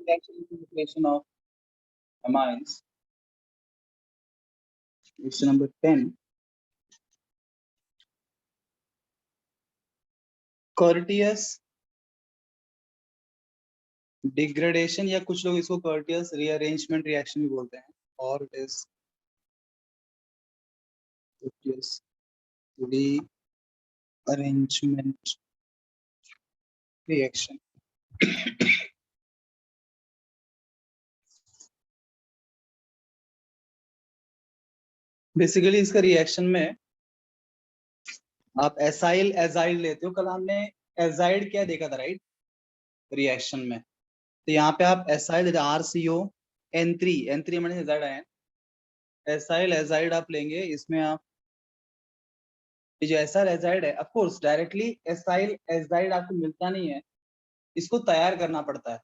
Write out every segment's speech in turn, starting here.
Reaction of amines. Question number 10. Courteous degradation या कुछ लोग इसको कर्टियस रीअरेंजमेंट रिएक्शन भी बोलते हैं, और it is Curtius rearrangement reaction. Basically इसका रिएक्शन में आप एसाइल एजाइड लेते हो। कल हमने एजाइड क्या देखा था, राइट, रिएक्शन में। तो यहाँ पे आप एसाइल RCO N3 मैंने एजाइड आया, एसाइल एजाइड आप लेंगे। इसमें आप जो एसाइल एजाइड है, of course directly acyl azide आपको मिलता नहीं है, इसको तैयार करना पड़ता है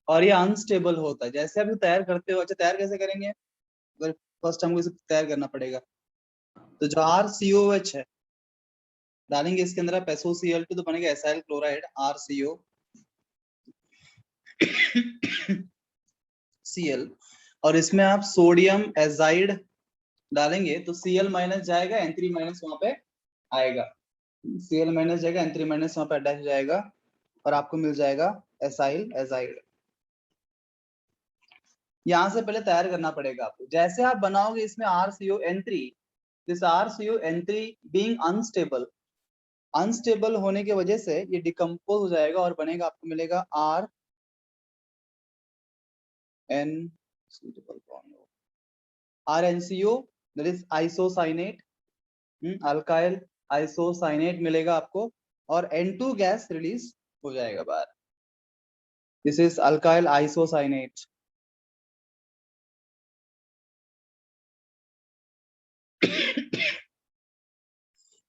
और ये अनस्टेबल होता है। जैसे आप तैयार करते हो, अच्छा तैयार कैसे करेंगे, अगर फर्स्ट हमको इसे तैयार करना पड़ेगा, तो जो RCOH है डालेंगे इसके अंदर आप SOCl2, तो बनेगा एसाइल क्लोराइड RCOCl, और इसमें आप सोडियम एजाइड डालेंगे तो Cl माइनस जाएगा, N3 माइनस वहां पे आएगा, Cl माइनस जाएगा, N3 माइनस वहां पे अटैच हो जाएगा और आपको मिल जाएगा एसाइल एजाइड। यहां से पहले तैयार करना पड़ेगा आपको। जैसे आप बनाओगे इसमें RCON3, this RCON3 being unstable, unstable होने की वजह से ये डिकम्पोज हो जाएगा और बनेगा, आपको मिलेगा RNCO, that is isocyanate, alkyl isocyanate मिलेगा आपको, और N2 गैस रिलीज हो जाएगा बाहर। This is alkyl isocyanate.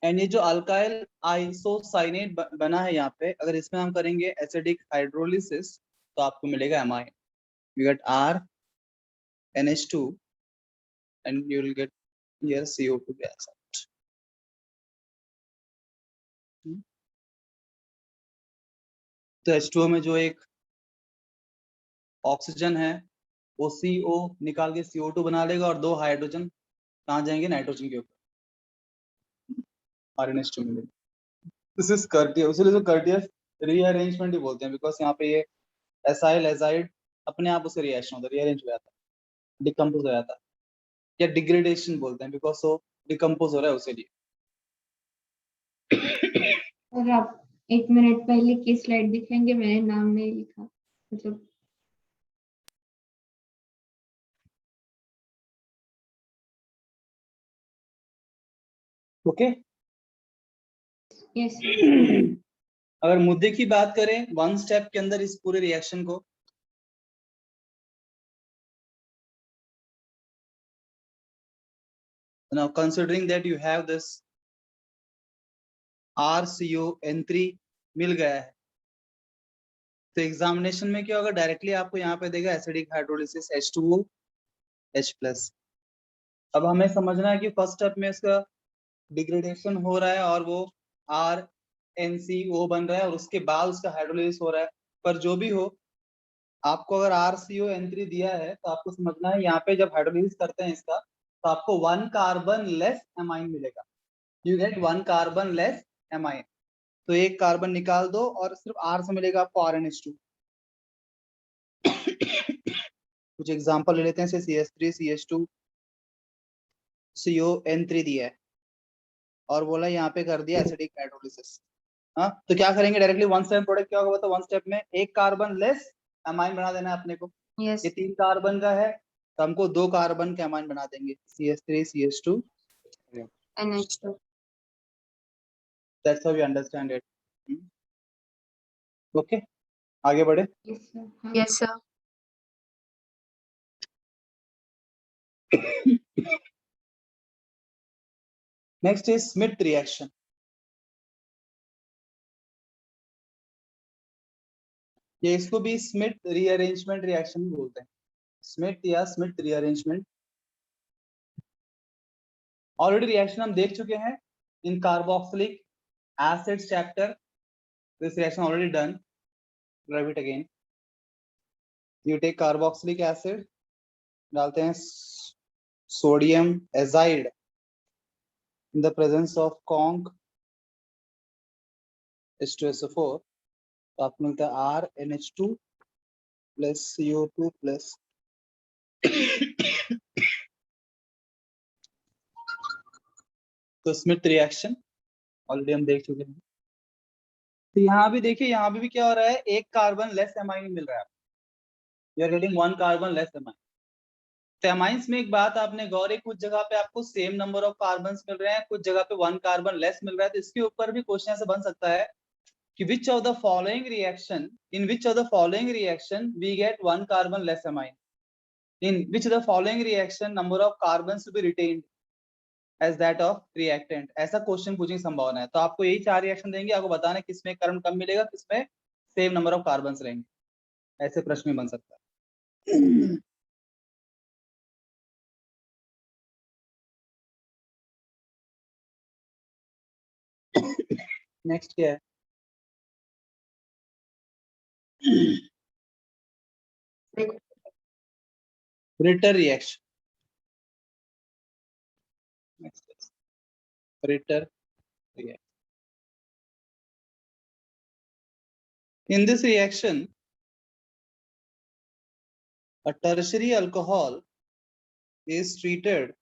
And ये जो अल्काइल आइसोसाइनेट बना है यहाँ पे, अगर इसमें हम करेंगे एसिडिक हाइड्रोलिसिस तो आपको मिलेगा amine. You get RNH2 and you will get here CO2 gas out. तो H2O में जो एक ऑक्सीजन है वो CO निकाल के CO2 बना लेगा और 2 हाइड्रोजन कहाँ जाएंगे, नाइट्रोजन के ऊपर, RNH2 मिलेगा। दिस इज कर्टियस, इसलिए तो कर्टियस रीअरेंजमेंट ही बोलते हैं, बिकॉज यहाँ पे ये एसाइल एजाइड अपने आप उसे रिएक्शन होता है, रीअरेंज हो जाता है, डिकम्पोज हो जाता है, या डिग्रेडेशन बोलते हैं, बिकॉज वो डिकम्पोज हो रहा है उसे लिए। और आप 1 मिनट पहले की स्लाइड दिखेंगे, मैंने नाम नहीं लिखा, मतलब ओके। यस अगर मुद्दे की बात करें वन स्टेप के अंदर इस पूरे रिएक्शन को, now considering that you have this RCON3 मिल गया है, तो एग्जामिनेशन में क्या होगा, डायरेक्टली आपको यहाँ पे देगा एसिडिक हाइड्रोलिसिस H2OH+। अब हमें समझना है कि फर्स्ट स्टेप में इसका डिग्रेडेशन हो रहा है और वो RNCO बन रहा है और उसके बाद उसका हाइड्रोलिसिस हो रहा है। पर जो भी हो, आपको अगर RCON3 दिया है तो आपको समझना है यहाँ पे जब हाइड्रोलिसिस करते हैं इसका, तो आपको 1 कार्बन लेस एमाइन मिलेगा। You get 1 carbon less amine, तो एक कार्बन निकाल दो और सिर्फ R से मिलेगा आपको RNH2। कुछ एग्जांपल ले लेते हैं, जैसे CH3 CH2 CON3 दिया है और बोला यहाँ पे कर दिया एसिडिक हाइड्रोलिसिस। हाँ, तो क्या करेंगे, डायरेक्टली वन स्टेप प्रोडक्ट क्या होगा, तो वन स्टेप में एक कार्बन लेस एमाइन बना देना है अपने को। यस ये 3 कार्बन का है तो हमको 2 कार्बन के एमाइन बना देंगे, CH3 CH2 NH2। That's how we understand it. Okay, आगे बढ़े। Yes sir. Next is Schmidt reaction. ये इसको भी स्मिथ रीअरेंजमेंट रिएक्शन बोलते हैं, स्मिथ या स्मिथ रीअरेंजमेंट। ऑलरेडी रिएक्शन हम देख चुके हैं in carboxylic acids chapter, this reaction already done, ग्रेविट again. You take carboxylic acid, डालते हैं sodium azide in the presence of conc H2SO4, तो आपको मिलता है RNH2 प्लस CO2 प्लस तो स्मिथ रिएक्शन ऑलरेडी हम देख चुके हैं। तो यहाँ भी देखिए, यहाँ भी क्या हो रहा है, एक कार्बन लेस एमाइन मिल रहा है, you are getting 1 carbon less amine. तो एमाइंस में एक बात आपने गौर है, कुछ जगह पे आपको सेम नंबर ऑफ कार्बन मिल रहे हैं, कुछ जगह पे 1 कार्बन लेस मिल रहा है। तो इसके ऊपर भी क्वेश्चन ऐसे बन सकता है कि which of the following reaction, in which of the following reaction we get 1 carbon less amine, in which of the following reaction number of carbons will be retained as that of reactant, ऐसा question पूछने की संभावना है। तो आपको यही 4 reaction देंगे, आपको बताना है किसमें कार्बन कम मिलेगा, किसमें सेम नंबर ऑफ कार्बन रहेंगे, ऐसे प्रश्न में बन सकता है। नेक्स्ट क्या है, Ritter reaction. Ritter reaction. In this reaction, a tertiary alcohol is treated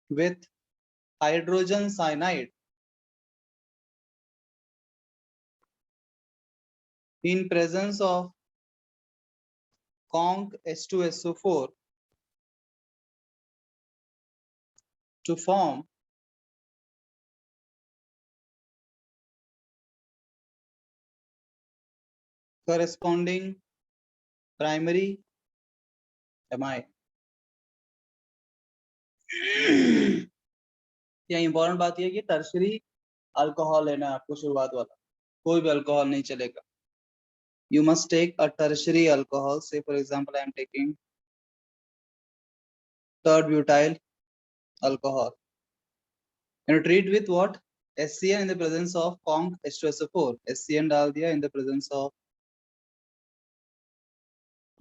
with hydrogen cyanide in presence of conc H2SO4 to form corresponding primary amine। यहाँ इंपॉर्टेंट बात यह कि टर्शरी अल्कोहल लेना है आपको, शुरुआत वाला कोई भी अल्कोहल नहीं चलेगा। You must take a tertiary alcohol, say for example I am taking third butyl alcohol, and treat with what, SCN in the presence of conc H2SO4, SCN डाल दिया in the presence of,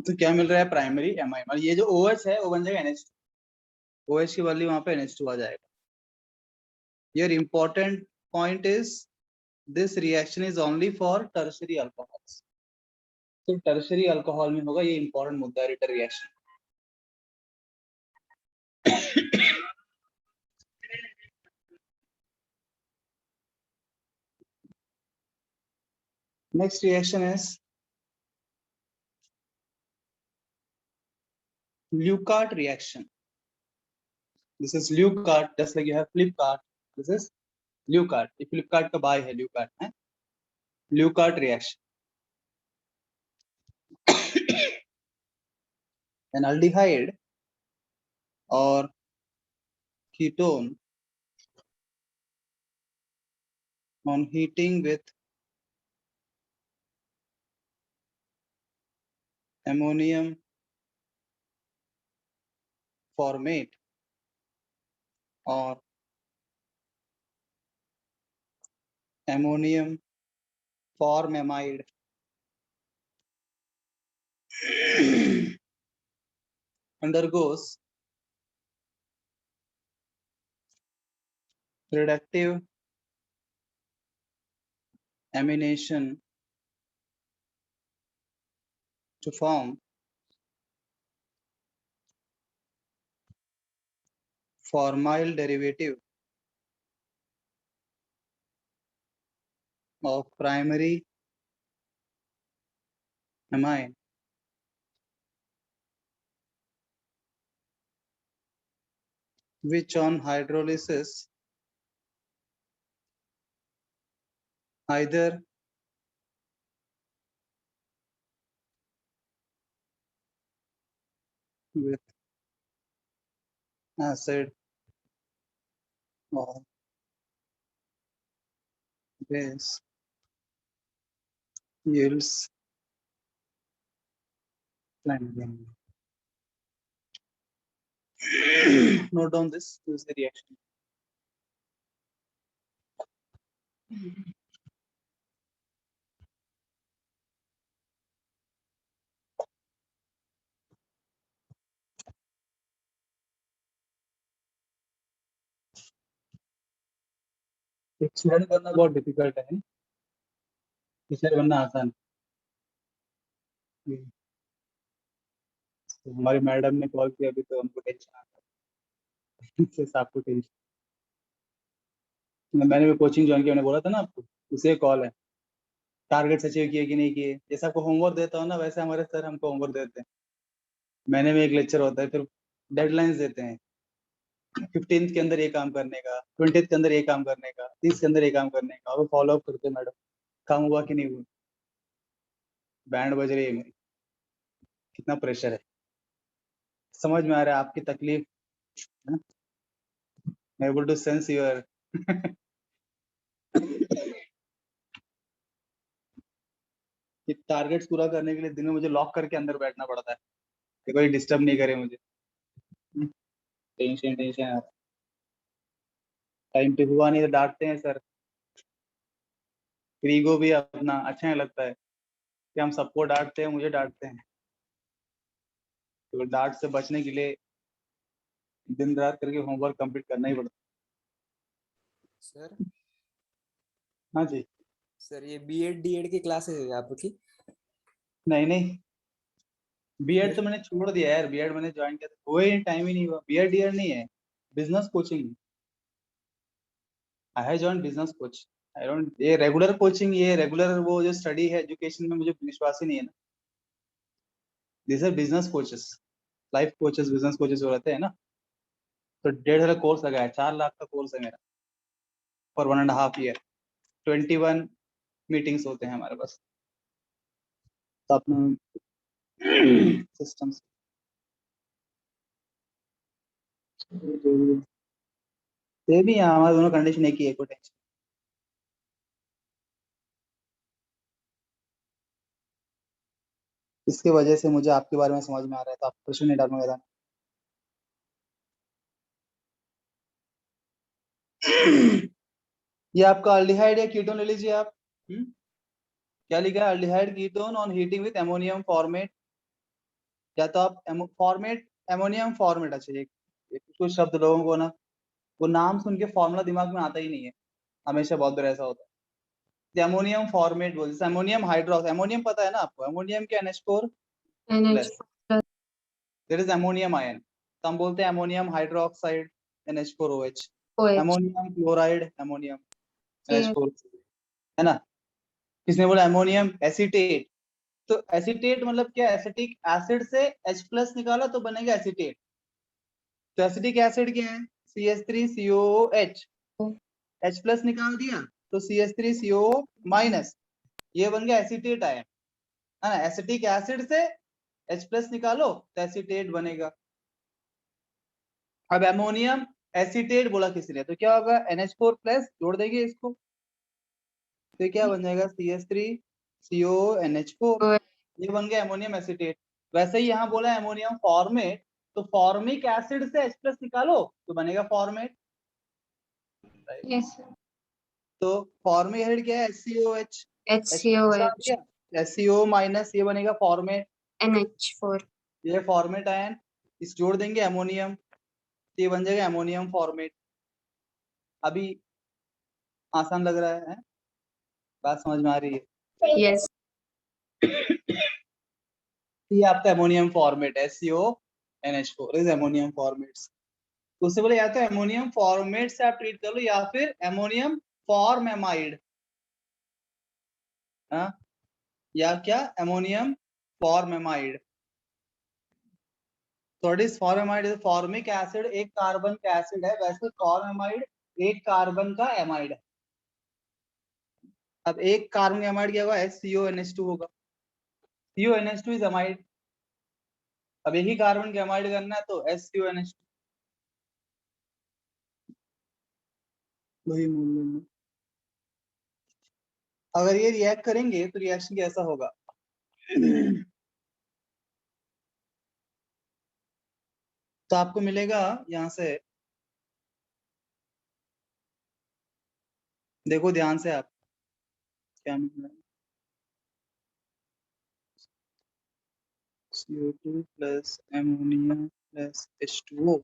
तो क्या मिल रहा है, primary amine. और ये जो OH है वो बन जाएगा NH2, OH की वैल्यू वहां पे NH2 आ जाएगा। Your important point is this reaction is only for tertiary alcohols, तो टर्शरी अल्कोहल में होगा, ये इंपॉर्टेंट मुद्दा है Ritter reaction. Next reaction is Leucart reaction. This is Leucart, just like you have Flipkart. This is Leucart. ये Flipkart का buy है, Leucart है। Leucart reaction. An aldehyde or ketone on heating with ammonium formate or ammonium formamide undergoes reductive amination to form formyl derivative of primary amine which on hydrolysis either with acid or base yields flanagan. Note down this is the reaction. Teacher बनना बहुत difficult है, teacher बनना आसान है। तो हमारी madam ने call किया अभी, तो हमको टेंशन आता है इससे आपको टेंशन। मैंने भी कोचिंग ज्वाइन किया, मैंने बोला था ना आपको, उसे कॉल है। टारगेट्स अचीव किए कि नहीं किए, जैसा आपको होमवर्क देता हूँ ना, वैसे हमारे सर हमको होमवर्क देते हैं। महीने में एक लेक्चर होता है, फिर डेडलाइंस देते हैं। 15th के अंदर ये काम करने का, 20th के अंदर ये काम करने का, 30 के अंदर ये काम करने का, और फॉलो अप करते हैं मैडम, काम हुआ कि नहीं हुआ। बैंड बज रही है मेरी, कितना प्रेशर है। समझ में आ रहा है आपकी तकलीफ, एबल टू सेंस योर कि टारगेट्स पूरा करने के लिए दिन में मुझे लॉक करके अंदर बैठना पड़ता है कि कोई डिस्टर्ब नहीं करे मुझे। टेंशन टेंशन, टाइम पे हुआ नहीं तो डांटते हैं सर। फिर ईगो भी अपना अच्छा नहीं लगता है कि हम सबको डांटते हैं, मुझे डांटते हैं। तो डांट से बचने के लिए दिन रात करके होमवर्क कंप्लीट करना ही पड़ता सर है। हाँ जी। सर ये बीएड डीएड की क्लासेस है आपकी? नहीं नहीं, बीएड फिर तो मैंने छोड़ दिया यार, बीएड मैंने ज्वाइन किया था, कोई टाइम ही नहीं हुआ। बीएड डीएड नहीं है, business coaching. I have join business coach. I don't, ये रेगुलर कोचिंग, ये रेगुलर वो जो स्टडी है एजुकेशन में, मुझे विश्वास ही नहीं है ना। This are business coaches, life coaches, business coaches जो रहते हैं ना। तो 1.5 लाख कोर्स लगा है, 4 लाख का कोर्स है मेरा, फॉर 1.5 ईयर। 21 मीटिंग्स होते हैं हमारे पास। तो अपना सिस्टम्स ये भी है, हमारे दोनों कंडीशन एक ही है, कोई टेंशन। इसकी वजह से मुझे आपके बारे में समझ में आ रहा है, तो आप क्वेश्चन नहीं डालूंगा। ये आपका अल्डिहाइड या कीटोन ले लीजिए आप। क्या लिखा है? Aldehyde ketone on heating with ammonium format. या तो आप फॉर्मेट, एमोनियम फॉर्मेट। अच्छा, ये कुछ शब्द लोगों को ना, वो नाम सुन के फॉर्मूला दिमाग में आता ही नहीं है, हमेशा बहुत बार ऐसा होता है। एमोनियम फॉर्मेट बोल, जैसे एमोनियम हाइड्रोक्स, एमोनियम पता है ना आपको, एमोनियम के NH4 NH plus, there is ammonium ion, तो हम बोलते हैं ammonium hydroxide NH4OH, OH ammonium chloride, ammonium CH NH4, है ना। किसने बोला एमोनियम एसीटेट? तो एसीटेट मतलब क्या? एसिटिक एसिड से H प्लस निकाला तो बनेगा एसीटेट। तो एसिटिक एसिड क्या है? CH3COOH, H प्लस निकाल दिया तो CH3CO माइनस, ये बन गया एसीटेट आयन, है ना। एसिटिक एसिड से H प्लस निकालो तो एसीटेट बनेगा। अब एमोनियम एसीटेट बोला किसी ने, तो क्या होगा? NH4 प्लस जोड़ देंगे इसको, तो क्या बन जाएगा? CH3CONH4, ये बन गया एमोनियम एसीटेट। वैसे ही यहाँ बोला एमोनियम फॉर्मेट, तो फॉर्मिक एसिड से H प्लस निकालो तो बनेगा फॉर्मेट। yes तो फॉर्मिक एसिड क्या है? HCOH, H प्लस आ HCOH गया, HCO माइनस, ये बनेगा फॉर्मेट, NH4 ये फॉर्मेट आयन। इस जोड़ देंगे एमोनियम, तो ये बन जाएगा एमोनियम फॉर्मेट। अभी आसान लग रहा है? बात समझ में आ रही है? yes ये आपका एमोनियम फॉर्मेट है, CONH4 इज एमोनियम फॉर्मेट्स। तो उससे बोले या तो एमोनियम फॉर्मेट से आप ट्रीट कर लो, या फिर एमोनियम फॉर्मेमाइड, हाँ, या क्या? Ammonium formamide. तो it is formamide is formic acid, एक कार्बन का एसिड है, वैसे फॉर्मेमाइड एक कार्बन का एमाइड है। अब एक कार्बन का एमाइड क्या होगा? HCONH2 होगा। CONH2 is amide. अब एक ही कार्बन का एमाइड करना है तो HCONH2, वही मोल लेना। अगर ये रिएक्ट करेंगे तो रिएक्शन कैसा होगा? तो आपको मिलेगा यहाँ से, देखो ध्यान से आप, क्या मिल रहा है? CO2 plus ammonia plus H2O।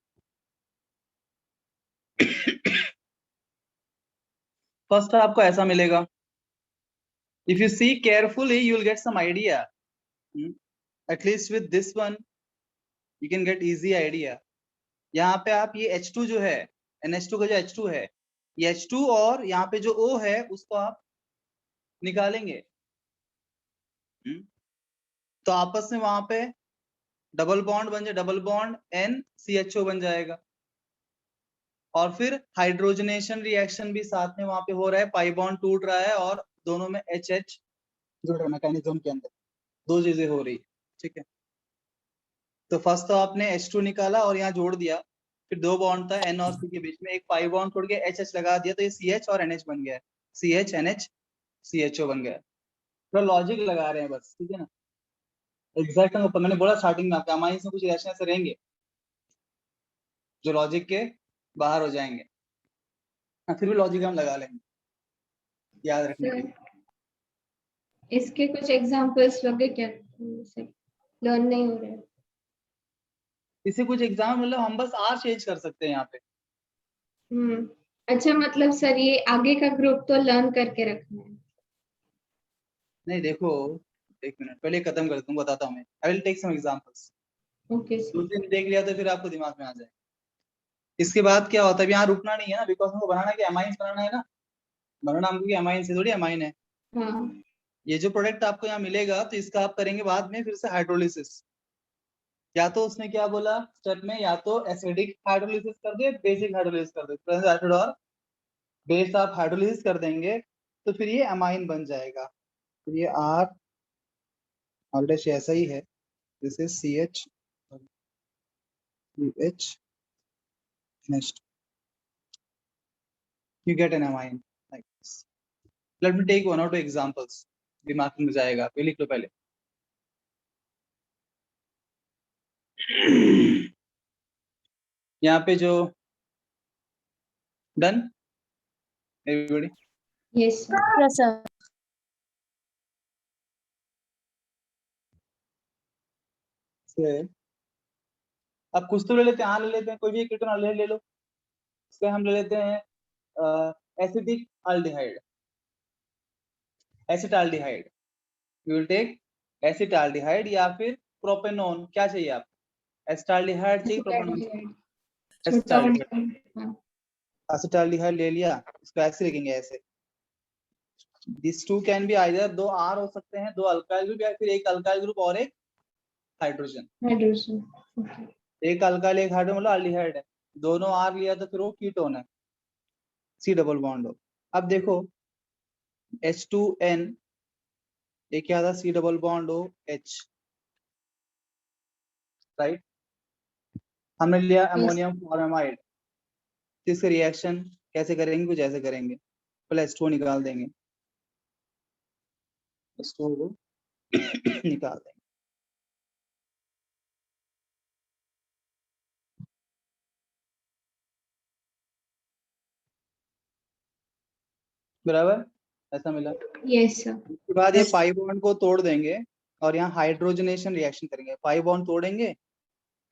First आपको ऐसा मिलेगा, if you see carefully you will get some idea, at least with this one you can get easy idea. यहाँ पे आप ये H2 जो है, NH2 का जो H2 है, ये H2 और यहाँ पे जो O है उसको आप निकालेंगे। तो आपस में वहां पे डबल बॉन्ड बन जाए, डबल बॉन्ड NCHO बन जाएगा, और फिर हाइड्रोजनेशन रिएक्शन भी साथ में वहां पे हो रहा है, पाई बॉन्ड टूट रहा है और दोनों में HH जुड़ रहा है मैकेनिज्म के अंदर, दो चीजें हो रही है, ठीक है। तो फर्स्ट तो आपने H2 निकाला और यहाँ जोड़ दिया, फिर दो बॉन्ड था N और C के बीच में, एक पाई बॉन्ड छोड़ के HH लगा दिया, तो ये CH और NH बन गया है, CH NH CHO बन गया है। थोड़ा लॉजिक लगा रहे हैं बस, ठीक है ना। एग्जैक्ट मैंने बोला स्टार्टिंग में आपका अमाइंस में कुछ रिएक्शन ऐसे रहेंगे जो लॉजिक के बाहर हो जाएंगे, फिर भी लॉजिक हम लगा लेंगे याद रखने के लिए। इसके कुछ एग्जांपल्स लगे क्या, लर्न नहीं हो रहे हैं? इसे कुछ एग्जाम मतलब हम बस आर चेंज कर सकते हैं यहाँ पे। अच्छा, मतलब सर ये आगे का ग्रुप तो लर्न करके रखना है? नहीं देखो, एक मिनट पहले खत्म करता हूँ, बताता हूँ मैं। I will take some examples, okay sir. दो दिन देख लिया तो फिर आपको दिमाग में आ जाए। इसके बाद क्या होता है, यहाँ रुकना नहीं है ना, बिकॉज हमको बनाना क्या, अमाइंस बनाना है ना, बनाना हमको अमाइन से थोड़ी अमाइन है। हाँ। ये जो प्रोडक्ट आपको यहाँ मिलेगा तो इसका आप करेंगे बाद में फिर से हाइड्रोलिसिस, या तो उसने क्या बोला स्टेप में, या तो एसिडिक हाइड्रोलिसिस कर दे, बेसिक हाइड्रोलिसिस कर दे, एसिड और बेस आप हाइड्रोलिसिस कर देंगे तो फिर ये अमाइन बन जाएगा। फिर ये R ऑलरेडी ऐसा ही है, this is CH UH NH2, you get an amine like this. Let me take one or two examples, दिमाग में जाएगा, ये लिख लो पहले। यहाँ पे जो done everybody, yes sir. Yes sir. अब कुछ तो ले लेते हैं, हाँ ले लेते हैं, कोई भी कीटोन ले लो। इससे हम ले लेते हैं acetic aldehyde, acetaldehyde, you will take acetaldehyde या फिर प्रोपेनॉन, क्या चाहिए आपको, एसिटाल्डिहाइड चाहिए प्रोपेनॉन चाहिए? छोटा एसिटाल्डिहाइड, हाँ। एसिटाल्डिहाइड ले लिया, इसको ऐसे लिखेंगे ऐसे, this two can be either, दो R हो सकते हैं, दो अल्काइल ग्रुप, या फिर एक अल्काइल ग्रुप और एक हाइड्रोजन, हाइड्रोजन। ओके। एक अल्काइल एक हाइड्रोजन मतलब अल्डिहाइड है, दोनों R लिया तो फिर वो कीटोन है, C डबल बॉन्ड हो। अब देखो H2N, ये क्या था, C डबल बॉन्ड हो H, राइट। हमने लिया अमोनियम फॉर्मेमाइड, इसके रिएक्शन कैसे करेंगे, कुछ ऐसे करेंगे, पहले H2O निकाल देंगे, H2O को निकाल देंगे, बराबर ऐसा मिला। Yes sir. उसके बाद ये पाई बॉन्ड को तोड़ देंगे और यहाँ हाइड्रोजनेशन रिएक्शन करेंगे, पाई बॉन्ड तोड़ेंगे,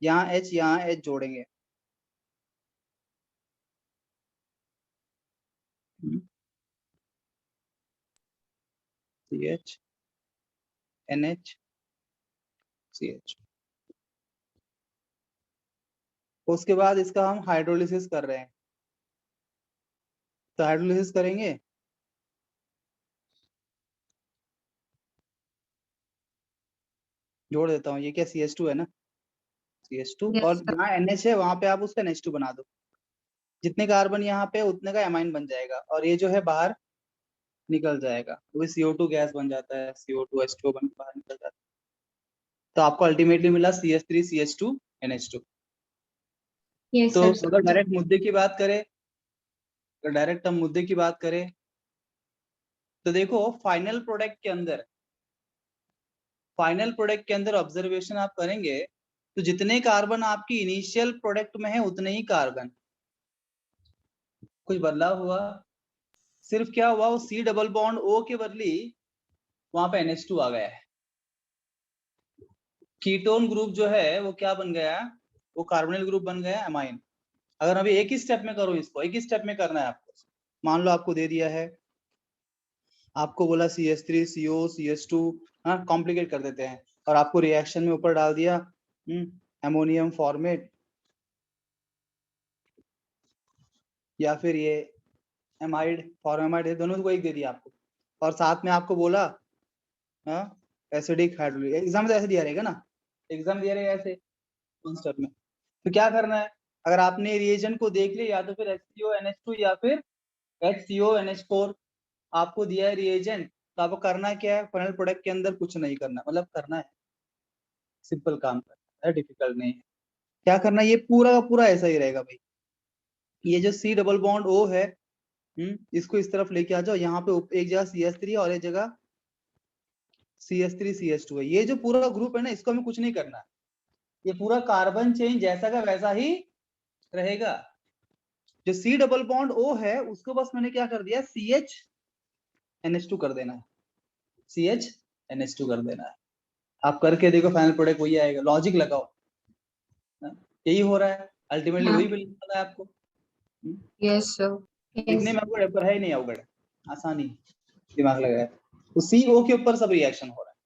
यहाँ H जोड़ेंगे, CH NH CH। उसके बाद इसका हम हाइड्रोलिसिस कर रहे हैं, तो हाइड्रोलिसिस करेंगे, जोड़ देता हूँ, ये क्या CH2 है ना, CH2, Yes, और sir. जहाँ NH है वहां पे आप उसका NH2 बना दो, जितने कार्बन यहाँ पे उतने का एमाइन बन जाएगा, और ये जो है बाहर निकल जाएगा, वो CO2 गैस बन जाता है, CO2 H2O बन के बाहर निकल जाता है। तो आपको अल्टीमेटली मिला CH3 CH2 NH2। Yes, तो sir. अगर डायरेक्ट मुद्दे की बात करें, अगर डायरेक्ट हम मुद्दे की बात करें तो देखो फाइनल प्रोडक्ट के अंदर ऑब्जर्वेशन आप करेंगे तो जितने कार्बन आपकी इनिशियल प्रोडक्ट में है उतने ही कार्बन, कुछ बदलाव हुआ, सिर्फ क्या हुआ, वो C डबल बॉन्ड O के बदली वहां पे NH2 आ गया है, कीटोन ग्रुप जो है वो क्या बन गया, वो कार्बोनिल ग्रुप बन गया अमाइन। अगर अभी एक ही स्टेप में करो, इसको एक ही स्टेप में करना है आपको, मान लो आपको दे दिया है, आपको बोला CH3 CO CH2, हाँ कॉम्प्लिकेट कर देते हैं, और आपको रिएक्शन में ऊपर डाल दिया अमोनियम फॉर्मेट या फिर ये एमाइड फॉर्मेमाइड, है दोनों को एक दे दिया आपको, और साथ में आपको बोला एसिडिक हाइड्रोलिक। एग्जाम तो ऐसे दिया रहेगा ना, एग्जाम दिया रहेगा ऐसे कॉन्सेप्ट में। तो क्या करना है, अगर आपने रिएजेंट को देख लिया, या तो फिर HCONH2 या फिर HCONH4 आपको दिया है रिएजेंट, तो आपको करना क्या है, फाइनल प्रोडक्ट के अंदर कुछ नहीं करना, मतलब करना है सिंपल काम करना है, डिफिकल्ट नहीं है। क्या करना है, ये पूरा का पूरा ऐसा ही रहेगा भाई। ये जो C डबल बॉन्ड O है, इसको इस तरफ लेके आ जाओ, यहाँ पे एक जगह CH3 और एक जगह CH3 CH2 है। ये जो पूरा ग्रुप है ना, इसको हमें कुछ नहीं करना है, ये पूरा कार्बन चेन जैसा का वैसा ही रहेगा। जो C डबल बॉन्ड O है, उसको बस मैंने क्या कर दिया, CHNH2 कर देना है, CHNH2 कर देना है। आप करके देखो, फाइनल प्रोडक्ट वही आएगा, लॉजिक लगाओ, यही हो रहा है अल्टीमेटली, वही बिल पता है आपको। Yes sir. दिखने में आपको पर है ही नहीं अवगढ़, आसानी, दिमाग लगाया। तो CO के ऊपर सब रिएक्शन हो रहा है,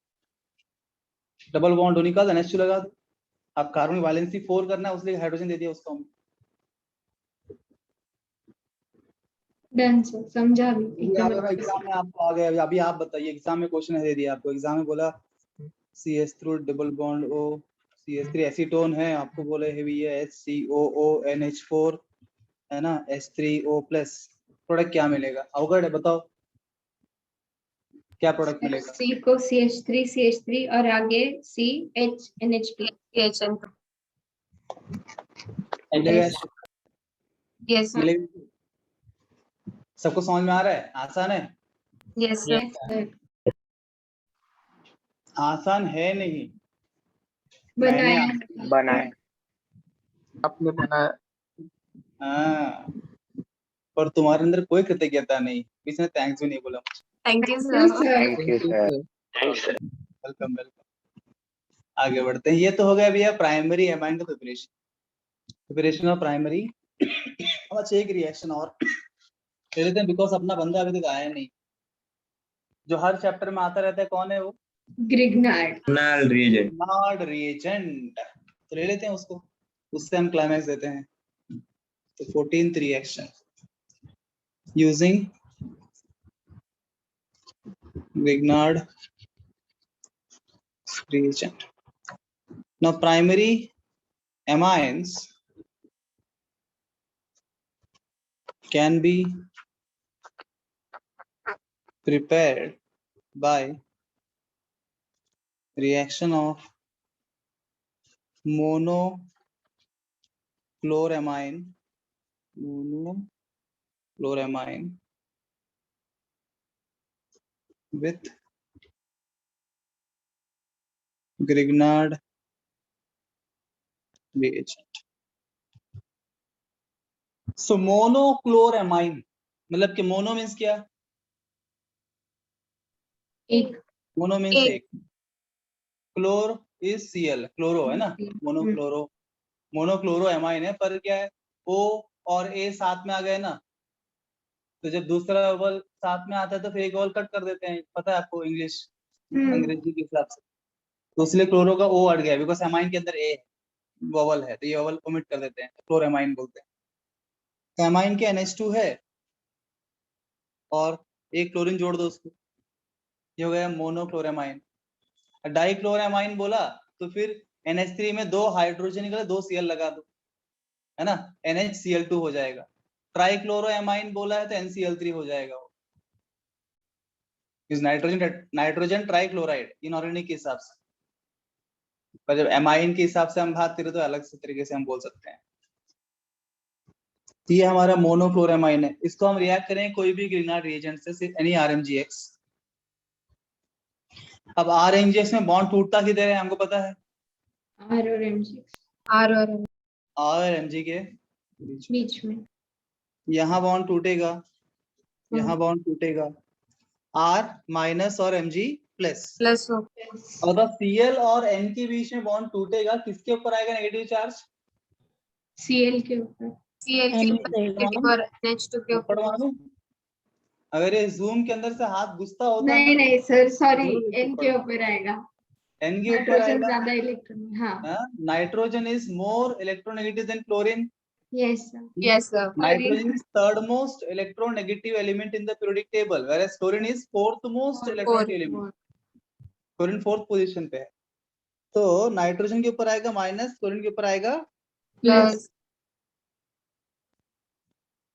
डबल बॉन्ड होने का NH2 लगा दो, आप कार्बन वैलेंसी 4 करना है, उसलिए हाइड्रोजन दे दिया उसको हमने। डन सर, समझा भी एग्जाम एकदम। में आपको आ गया, अभी आप बताइए, एग्जाम में क्वेश्चन दे दिया आपको, एग्जाम में बोला CH3 double bond O, CH3 acetone है, आपको बोले हेवी है HCOONH4 है ना, H3O प्लस, प्रोडक्ट क्या मिलेगा, अवगढ़ है, बताओ क्या प्रोडक्ट मिलेगा। C को CH3 और आगे CHNH2। मिलेगा, यस सर। मिलेगा, सबको समझ में आ रहा है, आसान है, यस सर। आसान है नहीं, बनाया बनाए आपने बनाया। हाँ, पर तुम्हारे अंदर कोई कृतज्ञता नहीं, किसी ने थैंक्स भी नहीं बोला। Thank you sir. Sir. Thank you sir. Welcome welcome. आगे बढ़ते हैं, ये तो हो गया भैया प्राइमरी एमाइन का प्रिपरेशन ऑफ प्राइमरी। अब अच्छा एक रिएक्शन और ले लेते हैं, बिकॉज अपना बंदा अभी तक आया नहीं, जो हर चैप्टर में आता रहता है, कौन है वो, ग्रिग्नार्ड रिएजेंट। तो ले लेते हैं उसको, उससे हम क्लाइमैक्स देते हैं। तो 14th reaction using Grignard reagent. Now primary amines can be prepared by reaction of monochloramine with Grignard reagent. So monochloramine मतलब कि मोनो मीन्स क्या, एक, मोनो मीन्स एक, क्लोर इज Cl, क्लोरो है ना, मोनोक्लोरो एमाइन है, पर क्या है, O और A साथ में आ गए ना, तो जब दूसरा वोवल साथ में आता है तो फिर एक वोवल कट कर देते हैं, पता है आपको इंग्लिश अंग्रेजी के हिसाब से, तो इसलिए क्लोरो का O अट गया, बिकॉज एमाइन के अंदर A वोवल है, तो ये वोवल ओमिट कर देते हैं, क्लोरेमाइन बोलते हैं। तो एमाइन के NH2 है और एक क्लोरीन जोड़ दो उसको, ये हो गया मोनोक्लोरेमाइन। डाइक्लोरेमाइन बोला तो फिर NH3 में 2 हाइड्रोजन निकले, 2 Cl लगा दो, है ना, NHCl2 हो जाएगा। ट्राइक्लोरोएमाइन बोला है तो NCl3 हो जाएगा, वो इस नाइट्रोजन ट्राइक्लोराइड इनऑर्गेनिक के हिसाब से, पर जब एमाइन के हिसाब से हम बात करें तो अलग से तरीके से हम बोल सकते हैं। ये हमारा मोनोक्लोरेमाइन है, इसको हम रिएक्ट करें कोई भी ग्रिग्नार्ड रिएजेंट से, सिर्फ एनी RMGX। अब RMGX में बॉन्ड टूटता किधर है हमको पता है, R और MG और MG के बीच में। यहाँ बॉन्ड टूटेगा, यहाँ बॉन्ड टूटेगा, R माइनस और MG प्लस प्लस हो। और Cl और N के बीच में बॉन्ड टूटेगा, किसके ऊपर आएगा नेगेटिव चार्ज, Cl के ऊपर। Cl के ऊपर नेगेटिव और NH2 के ऊपर अगर ये जूम के अंदर से हाथ घुसता होता नहीं नहीं सर, सॉरी, जरूर लिखना एन के पड़ेगा। ऊपर आएगा। एन के ऊपर नाइट्रोजन आएगा। ज्यादा इलेक्ट्रॉन, हाँ। Nitrogen is more electronegative than chlorine. Yes sir. Yes, sir. Nitrogen is third most electronegative element in the periodic table, whereas chlorine is fourth most Four. electronegative element. Chlorine fourth position पे है। तो nitrogen के ऊपर आएगा minus, chlorine के ऊपर आएगा Plus.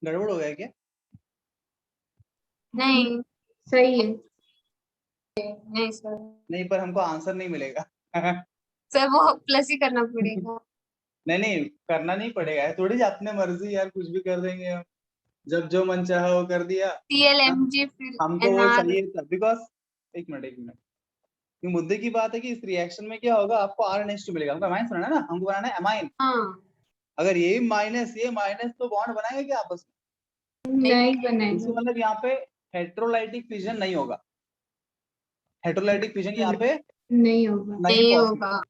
गड़बड़ हो गया क्या? नहीं सही है। नहीं सर, नहीं, पर हमको आंसर नहीं मिलेगा। सर वो प्लस ही करना पड़ेगा। नहीं करना नहीं पड़ेगा, है थोड़ी अपने मर्जी यार, कुछ भी कर देंगे हम, जब जो मन चाहा वो कर दिया। CLMG फिर हमको वो NR। चाहिए था बिकॉज एक मिनट, ये मुद्दे की बात है कि इस रिएक्शन में क्या होगा, आपको RNH2 मिलेगा। हमको अमाइन सुना है ना, हमको बनाना है अमाइन। हाँ अगर ये माइनस तो बॉन्ड बनाएंगे क्या आपस में? नहीं इसका बनाएगा। मतलब यहाँ पे हेट्रोलाइटिक फिजन नहीं होगा। हेट्रोलाइटिक फिजन यहाँ पे नहीं होगा। नहीं नहीं possible। होगा।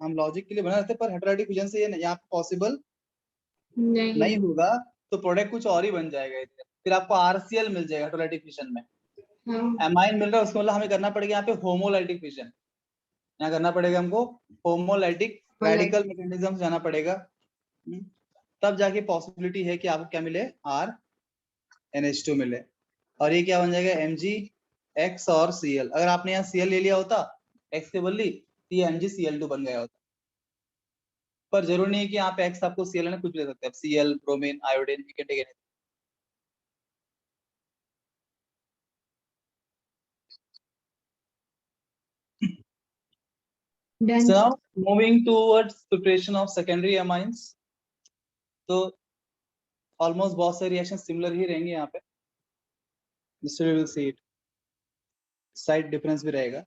हम लॉजिक के लिए बना रहते, पर हेट्रोलाइटिक फिजन से ये यहाँ पे पॉसिबल नहीं नहीं होगा। तो प्रोडक्ट कुछ और ही बन जाएगा इससे, फिर आपको RCl मिल जाएगा हेट्रोलाइटिक फिजन में। हाँ। एमाइन मिल रहा है, उसको मतलब हमें करना पड़ेगा यहाँ पे होमोलाइटिक फिजन। यहाँ करना पड़ेगा हमको होमोलाइटिक रेडिकल मैकेनिज्म जाना पड़ेगा। तब जाके पॉसिबिलिटी है कि आपको क्या मिले, RNH2 मिले। और ये क्या बन जाएगा, MgX और Cl। अगर आपने यहाँ Cl ले लिया होता X से बदली, तो ये MgCl2 बन गया होता। पर जरूरी नहीं है कि यहाँ पे X आपको Cl ने कुछ भी ले सकते हैं, Cl, bromine, iodine, you can take anything। Done. So now moving towards preparation of secondary amines, तो ऑलमोस्ट बहुत सारे रिएक्शन सिमिलर ही रहेंगे यहाँ पे। This we will see it। Side difference भी रहेगा।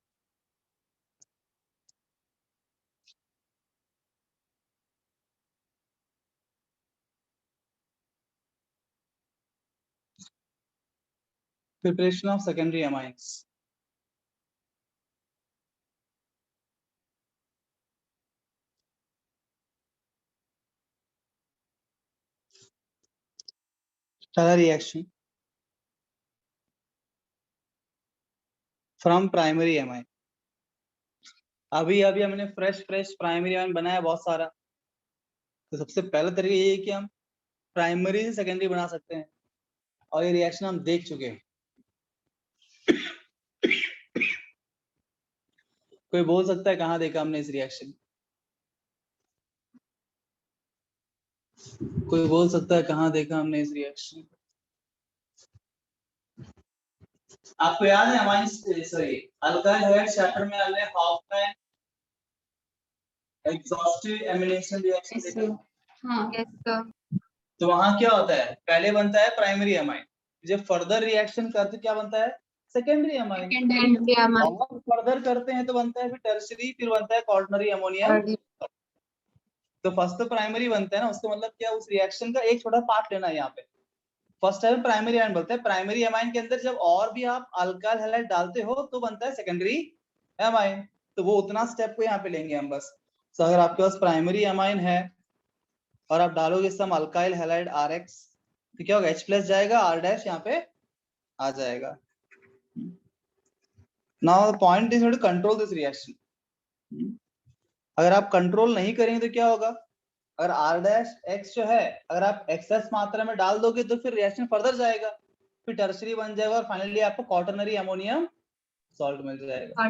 Preparation of secondary amines। पहला रिएक्शन फ्रॉम प्राइमरी एमाइन। अभी हमने फ्रेश प्राइमरी एमाइन बनाया बहुत सारा। तो सबसे पहला तरीका ये है कि हम प्राइमरी से सेकेंडरी बना सकते हैं, और ये रिएक्शन हम देख चुके हैं। कोई बोल सकता है कहाँ देखा हमने इस रिएक्शन? कोई बोल सकता है कहाँ देखा हमने इस रिएक्शन? आपको याद है amine, sorry alkyl halide chapter में हमने हॉफमैन एग्जॉस्टिव एलिमिनेशन रिएक्शन देखा। हाँ। Yes, sir. तो वहां क्या होता है, पहले बनता है प्राइमरी अमाइन, जब फर्दर रिएक्शन करते क्या बनता है, सेकेंडरी अमाइन। सेकेंडरी। और फर्दर करते हैं तो बनता है फिर टर्शियरी, फिर बनता है क्वार्टनरी अमोनियम। तो फर्स्ट तो प्राइमरी बनता है ना, उसका मतलब क्या, उस रिएक्शन का एक छोटा पार्ट लेना है यहाँ पे। फर्स्ट टाइम प्राइमरी अमाइन बोलते हैं। प्राइमरी अमाइन के अंदर जब और भी आप अल्काइल हैलाइड डालते हो तो बनता है सेकेंडरी अमाइन। तो वो उतना स्टेप को यहाँ पे लेंगे हम बस। तो अगर आपके पास प्राइमरी अमाइन है और आप डालोगे सम अल्काइल हैलाइड RX, तो क्या होगा, H+ जाएगा, R- यहाँ पे आ जाएगा। Now the point is to control this reaction. अगर आप कंट्रोल नहीं करेंगे तो क्या होगा, अगर R' जो है अगर आप एक्सेस मात्रा में डाल दोगे तो फिर रिएक्शन फर्दर जाएगा, फिर टर्शरी बन जाएगा, और फाइनली आपको क्वार्टरनरी अमोनियम सॉल्ट मिल जाएगा।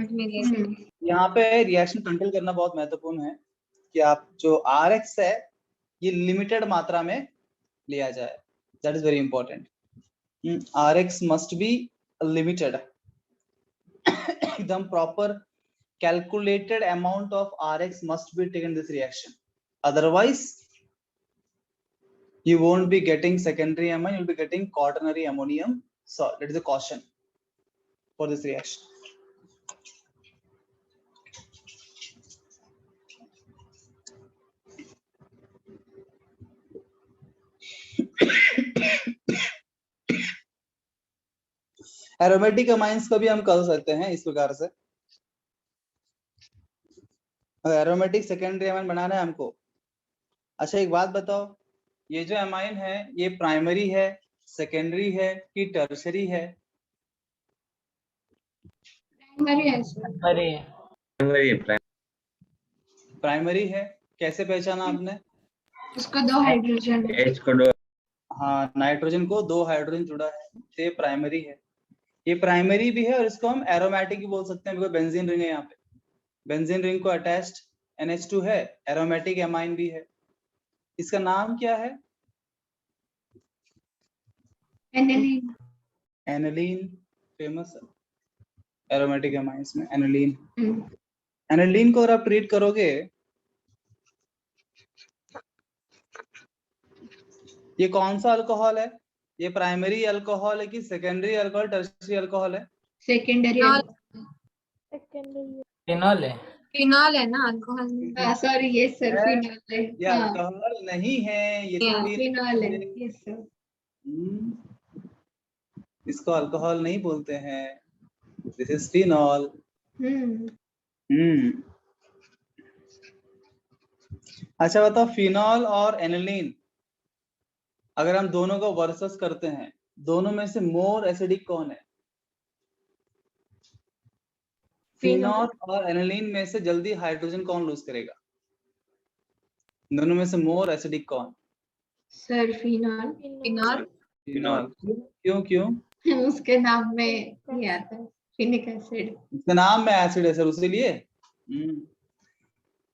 यहाँ पे रिएक्शन कंट्रोल करना बहुत महत्वपूर्ण है कि आप जो RX है ये लिमिटेड मात्रा में लिया जाए। That is very important. RX must be limited. एकदम proper calculated amount of RX must be taken in this reaction, otherwise you won't be getting secondary amine, you'll be getting quaternary ammonium salt. That is a caution for this reaction. Aromatic amines को भी हम कर सकते हैं इस प्रकार से। अगर एरोमेटिक सेकेंडरी अमाइन बनाना है हमको। अच्छा एक बात बताओ, ये जो अमाइन है ये प्राइमरी है, सेकेंडरी है कि टर्शरी है? प्राइमरी है सर। प्राइमरी है, कैसे पहचाना आपने? उसको 2 हाइड्रोजन है। हाँ, नाइट्रोजन को 2 हाइड्रोजन जुड़ा है, तो ये प्राइमरी है। ये प्राइमरी भी है और इसको हम एरोमेटिक भी बोल सकते हैं, बिकॉज बेंजीन रिंग है यहाँ पे। बेंजीन रिंग को अटैच्ड NH2 है, एरोमेटिक एमाइन भी है। इसका नाम क्या है? Aniline. Aniline, famous aromatic amines में एनिलीन। हम्म, एनिलीन को अगर आप ट्रीट करोगे, ये कौन सा अल्कोहल है? ये प्राइमरी अल्कोहल है कि सेकेंडरी अल्कोहल, टर्शियरी अल्कोहल है? सेकेंडरी। फिनॉल है। फिनॉल है ना अल्कोहल में। हाँ सॉरी, ये सर फिनॉल है। ये हाँ अल्कोहल नहीं है, ये Yeah. फिनॉल है, फिनॉल। Yes sir. इसको अल्कोहल नहीं बोलते हैं, दिस इज फिनॉल। हम्म। अच्छा बताओ, फिनॉल और एनिलीन अगर हम दोनों को वर्सेस करते हैं, दोनों में से मोर एसिडिक कौन है? फिनॉल और एनिलीन में से जल्दी हाइड्रोजन कौन लूज करेगा? दोनों में से मोर एसिडिक कौन? Sir phenol. फिनॉल। फिनॉल। क्यों क्यों? उसके नाम में ये आता है, फिनिक एसिड। इसका नाम में एसिड है सर, उसीलिए।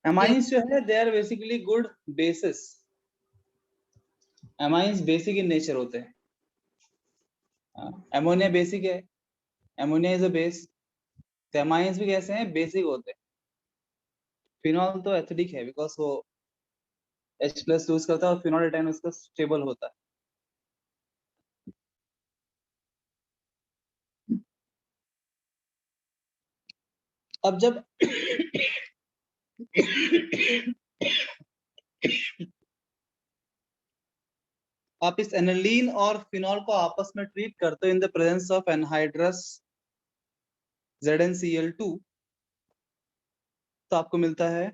एमाइंस जो है, they are basically good bases. Amines basic in nature होते हैं। एमोनिया बेसिक है, एमोनिया इज अ बेस। तो एमाइंस भी कैसे हैं? बेसिक होते हैं। फिनॉल तो एसिडिक है, बिकॉज वो H+ यूज करता है और फिनॉल रिटर्न उसका स्टेबल होता है। अब जब आप इस एनिलीन और फिनॉल को आपस में ट्रीट करते हो in the presence of anhydrous ZnCl2, तो आपको मिलता है,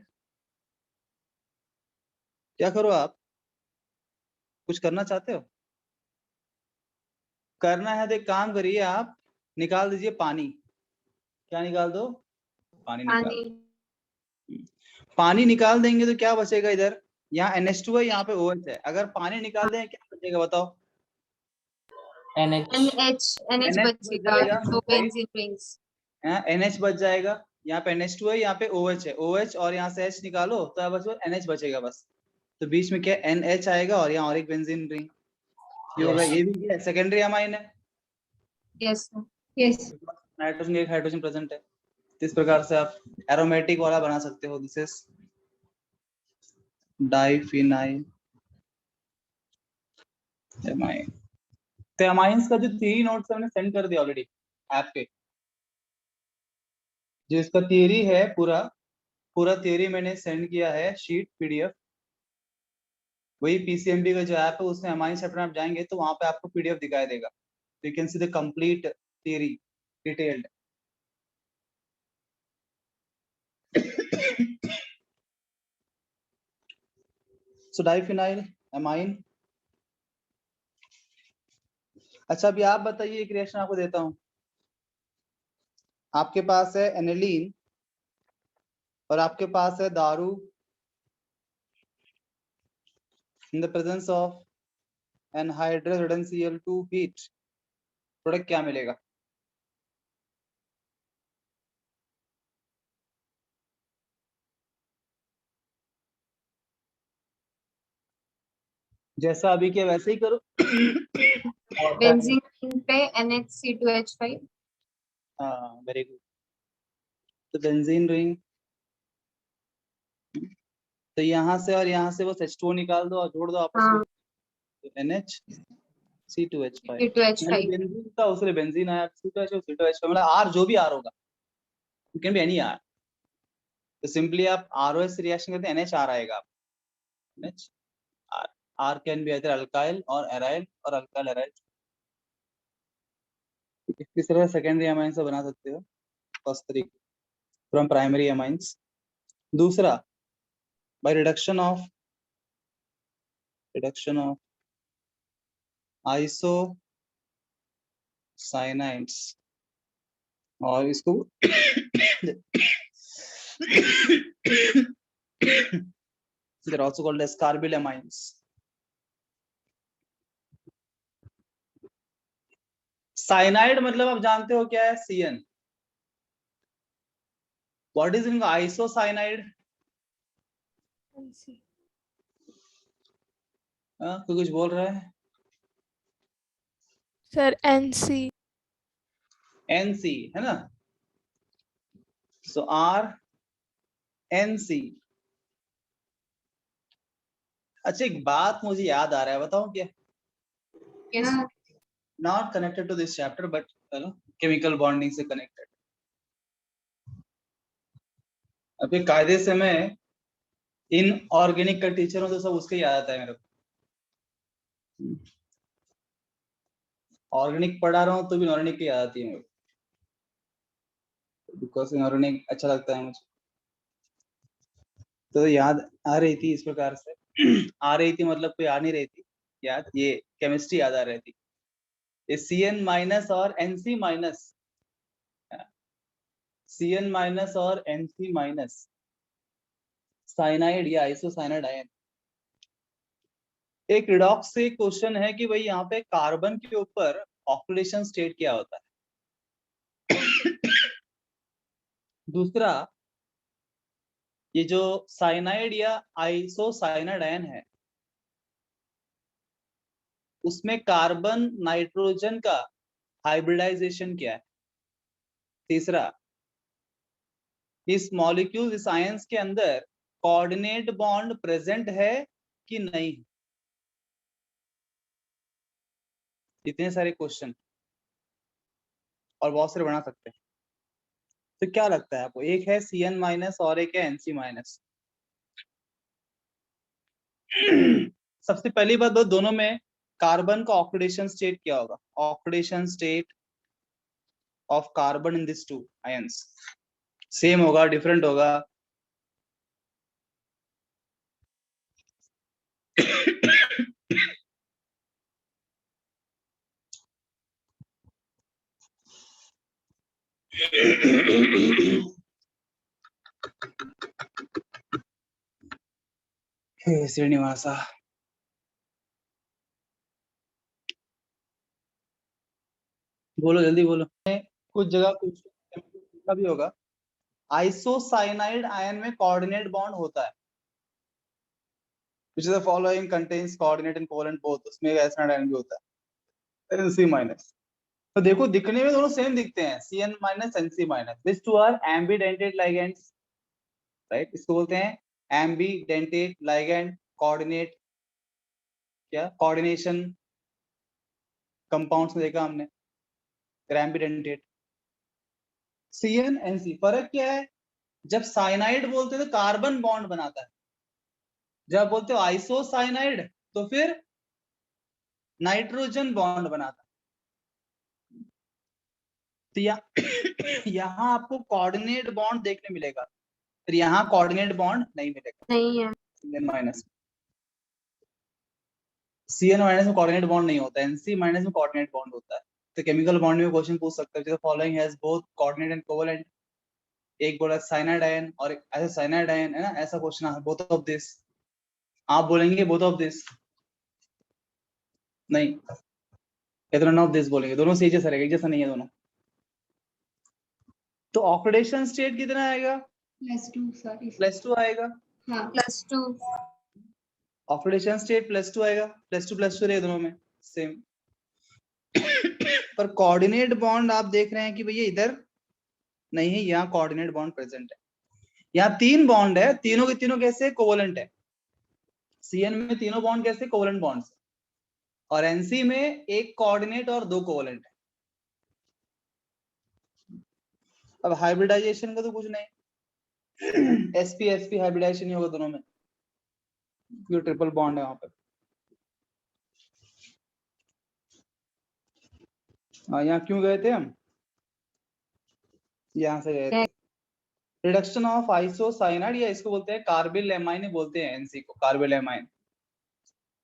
क्या करो आप? कुछ करना चाहते हो? करना है तो एक काम करिए, आप निकाल दीजिए पानी। क्या निकाल दो? पानी निकाल। पानी। पानी निकाल देंगे तो क्या बचेगा? इधर यहाँ NH2 है, यहाँ पे OH है। अगर पानी निकाल दें क्या बचेगा बताओ? NH। NH NH बच बचेगा, जाएगा, तो right? Benzene rings. NH बच जाएगा। यहाँ पे NH2 है, यहाँ पे OH है। OH और यहाँ से H निकालो तो बस NH बचेगा बस। तो बीच में क्या NH आएगा और यहाँ और एक बेंजीन रिंग। ये होगा, ये भी क्या सेकेंडरी अमाइन है, यस। यस। नाइट्रोजन एक हाइड्रोजन प्रेजेंट है। इस प्रकार से आप एरोमेटिक वाला बना सकते हो। This is diphenyl amine. तो अमाइंस का जो थियरी नोट्स हमने सेंड कर दिया ऑलरेडी ऐप पे। जो इसका थियरी है, पूरा थियरी मैंने सेंड किया है, शीट PDF। वही PCMB का जो ऐप है, उसमें अमाइन चैप्टर आप जाएंगे तो वहां पे आपको PDF दिखाई देगा, तो you can see the complete theory detailed. So diphenyl amine. अच्छा अभी आप बताइए, एक रिएक्शन आपको देता हूँ। आपके पास है एनिलीन और आपके पास है दारू। In the presence of anhydrous ZnCl2 heat, product क्या मिलेगा? जैसा अभी के वैसे ही करो। बेंजीन रिंग पे NH2CH5। हाँ वेरी गुड। तो बेंजीन रिंग, तो यहाँ से और यहाँ से बस H2O निकाल दो और जोड़ दो आपस में, हाँ, NH2H5। C2H5। बेंजीन था, उसके लिए बेंजीन आया, C2H5 C2H5, मतलब R जो भी R होगा, it can be any R। तो सिंपली आप ROH से रिएक्शन करते हैं, NHR आएगा। NHR, R can be either alkyl और एराइल और अल्काइल एराइल। इस तरह सेकेंडरी अमाइन से बना सकते हो फर्स्ट तरीके फ्रॉम प्राइमरी अमाइंस। दूसरा, बाय रिडक्शन ऑफ आइसोसाइनाइड्स और इसको they're also called as carbylamines. Cyanide मतलब आप जानते हो क्या है? CN. What is in isocyanide? कोई कुछ बोल रहा है? सर NC NC है ना? So RNC. अच्छा एक बात मुझे याद आ रहा है, बताओ क्या? Yes. हाँ, Not connected to this chapter but chemical bonding से connected. अभी कायदे से मैं इन ऑर्गेनिक का टीचर हूँ तो सब उसके याद आता है मेरे को। ऑर्गेनिक पढ़ा रहा हूँ तो भी इनऑर्गेनिक की याद आती है मेरे को, बिकॉज इनऑर्गेनिक अच्छा लगता है मुझे, तो याद आ रही थी इस प्रकार से। आ रही थी मतलब कोई आ नहीं रही थी याद, ये केमिस्ट्री याद आ रही थी। ये CN माइनस और NC माइनस, CN माइनस और NC माइनस साइनाइड या आइसोसाइनाइड आयन। एक रिडॉक्स से क्वेश्चन है कि भाई यहाँ पे कार्बन के ऊपर ऑक्सीडेशन स्टेट क्या होता है। दूसरा, ये जो साइनाइड या आइसोसाइनाइड आयन है उसमें कार्बन नाइट्रोजन का हाइब्रिडाइजेशन क्या है। तीसरा, इस मॉलिक्यूल इस आयंस के अंदर कोऑर्डिनेट बॉन्ड प्रेजेंट है कि नहीं। इतने सारे क्वेश्चन और बहुत सारे बना सकते हैं, तो क्या लगता है आपको? एक है CN माइनस और एक है NC माइनस। सबसे पहली बात, दोनों में कार्बन का ऑक्सीडेशन स्टेट क्या होगा? Oxidation state of carbon in this two ions same होगा, डिफरेंट होगा? हे श्रीनिवासा, बोलो जल्दी बोलो। कुछ जगह कुछ का भी होगा। आइसोसाइनाइड आयन में कोऑर्डिनेट बॉन्ड होता है, which is the following contains coordinate and covalent both, उसमें एक एसिड आयन भी होता है NC माइनस। तो देखो दिखने में दोनों सेम दिखते हैं, CN minus NC minus. This two are ambidentate ligands, right? इसको बोलते हैं एम्बीडेंटेड लिगेंड। कोऑर्डिनेट क्या? कोऑर्डिनेशन कंपाउंड्स में देखा हमने, एम्बीडेंटेड। CN NC फर्क क्या है? जब साइनाइड बोलते हैं तो कार्बन बॉन्ड बनाता है, जब बोलते हो आइसोसाइनाइड तो फिर नाइट्रोजन बॉन्ड बनाता है। तो यहाँ आपको कोऑर्डिनेट बॉन्ड देखने मिलेगा, फिर यहाँ कोऑर्डिनेट बॉन्ड नहीं मिलेगा। नहीं है। CN माइनस में कोऑर्डिनेट बॉन्ड नहीं होता है, NC माइनस में कोऑर्डिनेट बॉन्ड होता है। तो केमिकल बॉन्ड में क्वेश्चन पूछ सकते हैं, जैसे following has both coordinate and covalent. एक बोला साइनाइड आयन और एक ऐसा साइनाइड आयन है ना, ऐसा क्वेश्चन है बोथ ऑफ दिस। आप बोलेंगे बोथ ऑफ दिस नहीं, नन ऑफ दिस बोलेंगे, दोनों से जैसा रहेगा, एक जैसा नहीं है दोनों। तो ऑक्सीडेशन स्टेट कितना आएगा? +2 सॉरी। +2 आएगा। हाँ, +2। ऑक्सीडेशन स्टेट +2 आएगा, +2 रहेगा दोनों में सेम। पर कोऑर्डिनेट बॉन्ड आप देख रहे हैं कि भैया इधर नहीं है, यहाँ कोऑर्डिनेट बॉन्ड प्रेजेंट है। यहाँ 3 बॉन्ड है, तीनों के तीनों कैसे? कोवेलेंट है। CN में तीनों बॉन्ड कैसे? Covalent bonds. और NC में एक कोऑर्डिनेट और 2 कोवेलेंट है। अब हाइब्रिडाइजेशन का तो कुछ नहीं, sp हाइब्रिडाइजेशन नहीं होगा दोनों में, क्यों? ट्रिपल बॉन्ड है वहां पर। यहाँ क्यों गए थे हम? यहाँ से गए थे। रिडक्शन ऑफ आइसोसाइनाइड, या इसको बोलते हैं कार्बिलएमाइन बोलते हैं, NC को कार्बिलएमाइन।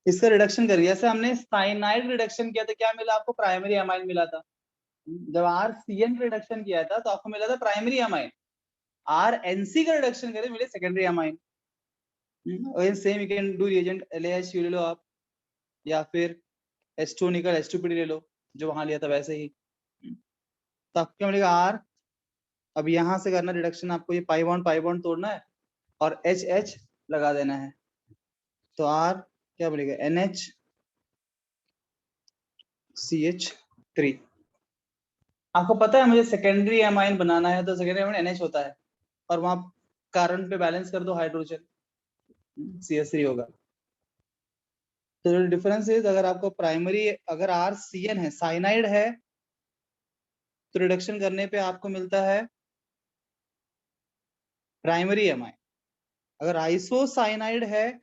इसका रिडक्शन करिए, जैसे हमने साइनाइड रिडक्शन किया था, क्या मिला आपको? प्राइमरी एमाइन मिला था। जब RCN का रिडक्शन किया था तो आपको मिला था प्राइमरी अमाइन, RNC का रिडक्शन करे मिले सेकेंडरी अमाइन। और same you can do reagent LAHU ले लो आप, या फिर H2 निकल H2PD ले लो जो वहां लिया था वैसे ही। तो आपको क्या मिलेगा R, अब यहां से करना रिडक्शन, आपको ये पाई बॉन्ड तोड़ना है और HH लगा देना है, तो R क्या बोलेगा NHCH3। आपको पता है मुझे सेकेंडरी अमाइन बनाना है तो सेकेंडरी अमाइन NH होता है, और वहां कार्बन पे बैलेंस कर दो हाइड्रोजन, CH3 होगा। तो डिफरेंस इज, अगर आपको प्राइमरी, अगर RCN है, साइनाइड है, तो रिडक्शन करने पे आपको मिलता है प्राइमरी अमाइन। अगर आइसोसाइनाइड है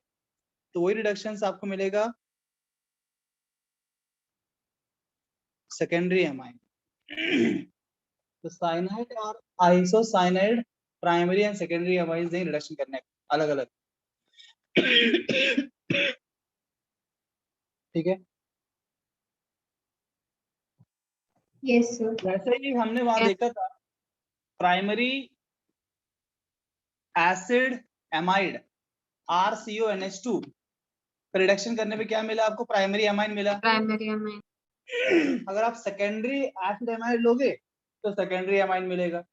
तो वही रिडक्शन आपको मिलेगा सेकेंडरी अमाइन। तो साइनाइड और isocyanide primary and secondary amine नहीं रिडक्शन करने अलग अलग। ठीक है, यस सर। वैसे ही हमने वहां Yes. देखा था primary acid amide RCONH2 reduction करने पे क्या मिला आपको, प्राइमरी अमाइन मिला। Primary amine. अगर आप सेकेंडरी एसिड एमाइड लोगे तो सेकेंडरी अमाइन मिलेगा।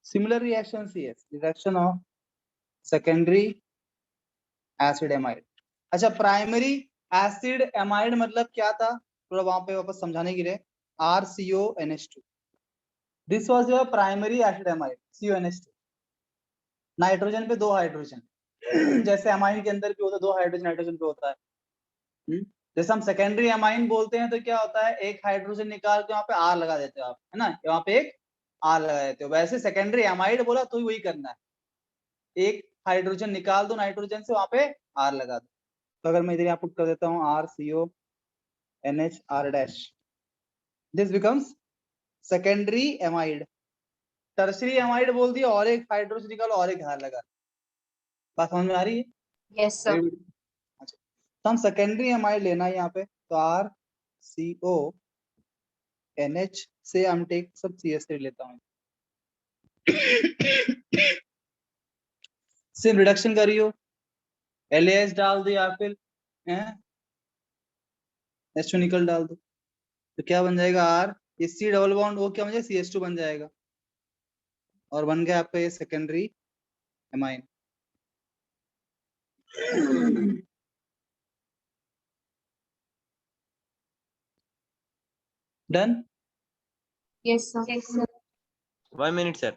सिमिलर रिएक्शन सी है, reduction of secondary acid amide. अच्छा, प्राइमरी एसिड एमाइड मतलब क्या था, थोड़ा वहां पे वापस समझाने के लिए, RCONH2, this was your primary acid amide CONH2। Nitrogen पे 2 हाइड्रोजन, जैसे अमाइन के अंदर भी होता है 2 हाइड्रोजन नाइट्रोजन पे होता है। जैसे हम सेकेंडरी अमाइन बोलते हैं तो क्या होता है, एक हाइड्रोजन निकाल के वहां पे R लगा देते हो आप, है ना, वहां पे एक R लगा देते हो। वैसे सेकेंडरी अमाइड बोला तो वही करना है, एक हाइड्रोजन निकाल दो नाइट्रोजन से, वहां पे R लगा दो। तो अगर मैं इधर यहाँ पुट कर देता हूँ RCONHR', this becomes secondary amide. Tertiary amide बोल दिया और एक हाइड्रोजन निकालो और एक R लगा, बात समझ में आ रही है? Yes, sir. अच्छा, तो हम सेकेंडरी एमाइड लेना है यहाँ पे, तो RCONH से हम टेक सब CH3 लेता हूँ, सिर्फ रिडक्शन करियो, LAH डाल दो या फिर H2 निकल डाल दो, तो क्या बन जाएगा R, ये C डबल बॉन्ड वो क्या बन जाएगा, CH2 बन जाएगा, और बन गया आपका ये secondary amine. Done. Yes, sir. Yes sir. 1 minute sir.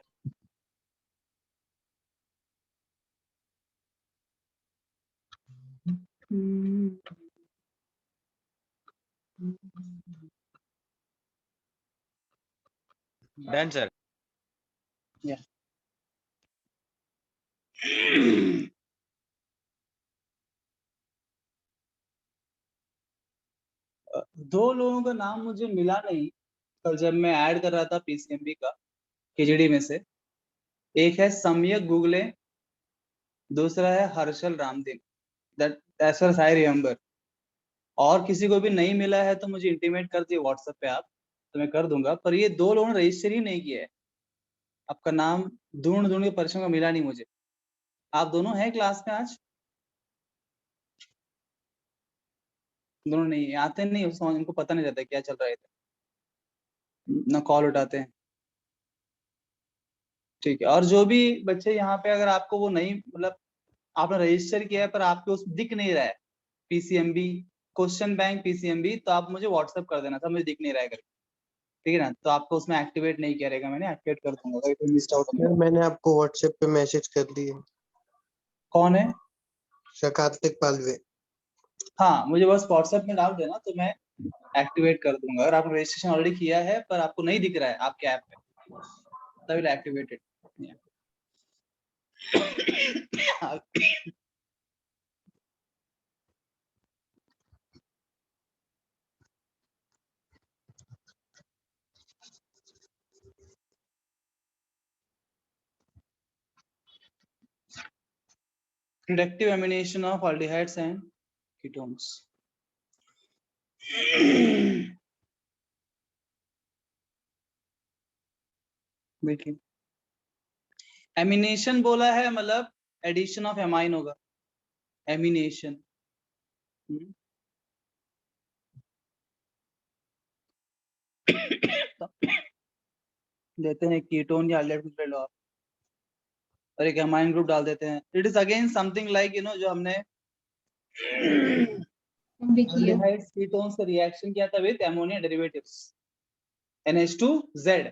Done sir. Yeah. दो लोगों का नाम मुझे मिला नहीं कल जब मैं ऐड कर रहा था PCMB का KGD में से, एक है सम्यक गुगले, दूसरा है Harshal Ramdin, that as far I remember. और किसी को भी नहीं मिला है तो मुझे इंटीमेट कर दिए व्हाट्सएप पे आप, तो मैं कर दूंगा, पर ये दो लोगों ने रजिस्टर ही नहीं किया है। आपका नाम ढूंढ के परिचय का मिला नहीं मुझे। आप दोनों हैं क्लास में आज? दोनों नहीं आते, नहीं उनको पता नहीं रहता क्या चल रहा है, ना कॉल उठाते हैं। ठीक है, और जो भी बच्चे यहाँ पे, अगर आपको वो नहीं, मतलब आपने रजिस्टर किया है पर आपको उस दिख नहीं रहा है PCMB क्वेश्चन बैंक PCMB, तो आप मुझे व्हाट्सएप कर देना था, मुझे दिख नहीं रहा है करके, ठीक है ना, तो आपको उसमें एक्टिवेट नहीं किया रहेगा, मैंने एक्टिवेट कर दूंगा अगर कोई मिस्ड आउट नहीं। मैंने आपको व्हाट्सएप पे मैसेज कर दिया। कौन है? कार्तिक पालवे। हाँ, मुझे बस व्हाट्सएप में डाल देना तो मैं एक्टिवेट कर दूंगा। अगर आपने रजिस्ट्रेशन ऑलरेडी किया है पर आपको नहीं दिख रहा है आपके ऐप पे, तभी activated. Reductive amination of aldehydes and ketones. देखिए एमिनेशन बोला है, मतलब एडिशन ऑफ एमाइन होगा, एमिनेशन। देते हैं कीटोन या अल्डेहाइड ग्रुप ले लो आप, और एक एमाइन ग्रुप डाल देते हैं। It is again something like जो हमने भी किया। अल्डेहाइड्स कीटोन्स का रिएक्शन किया था with ammonia derivatives, NH2Z,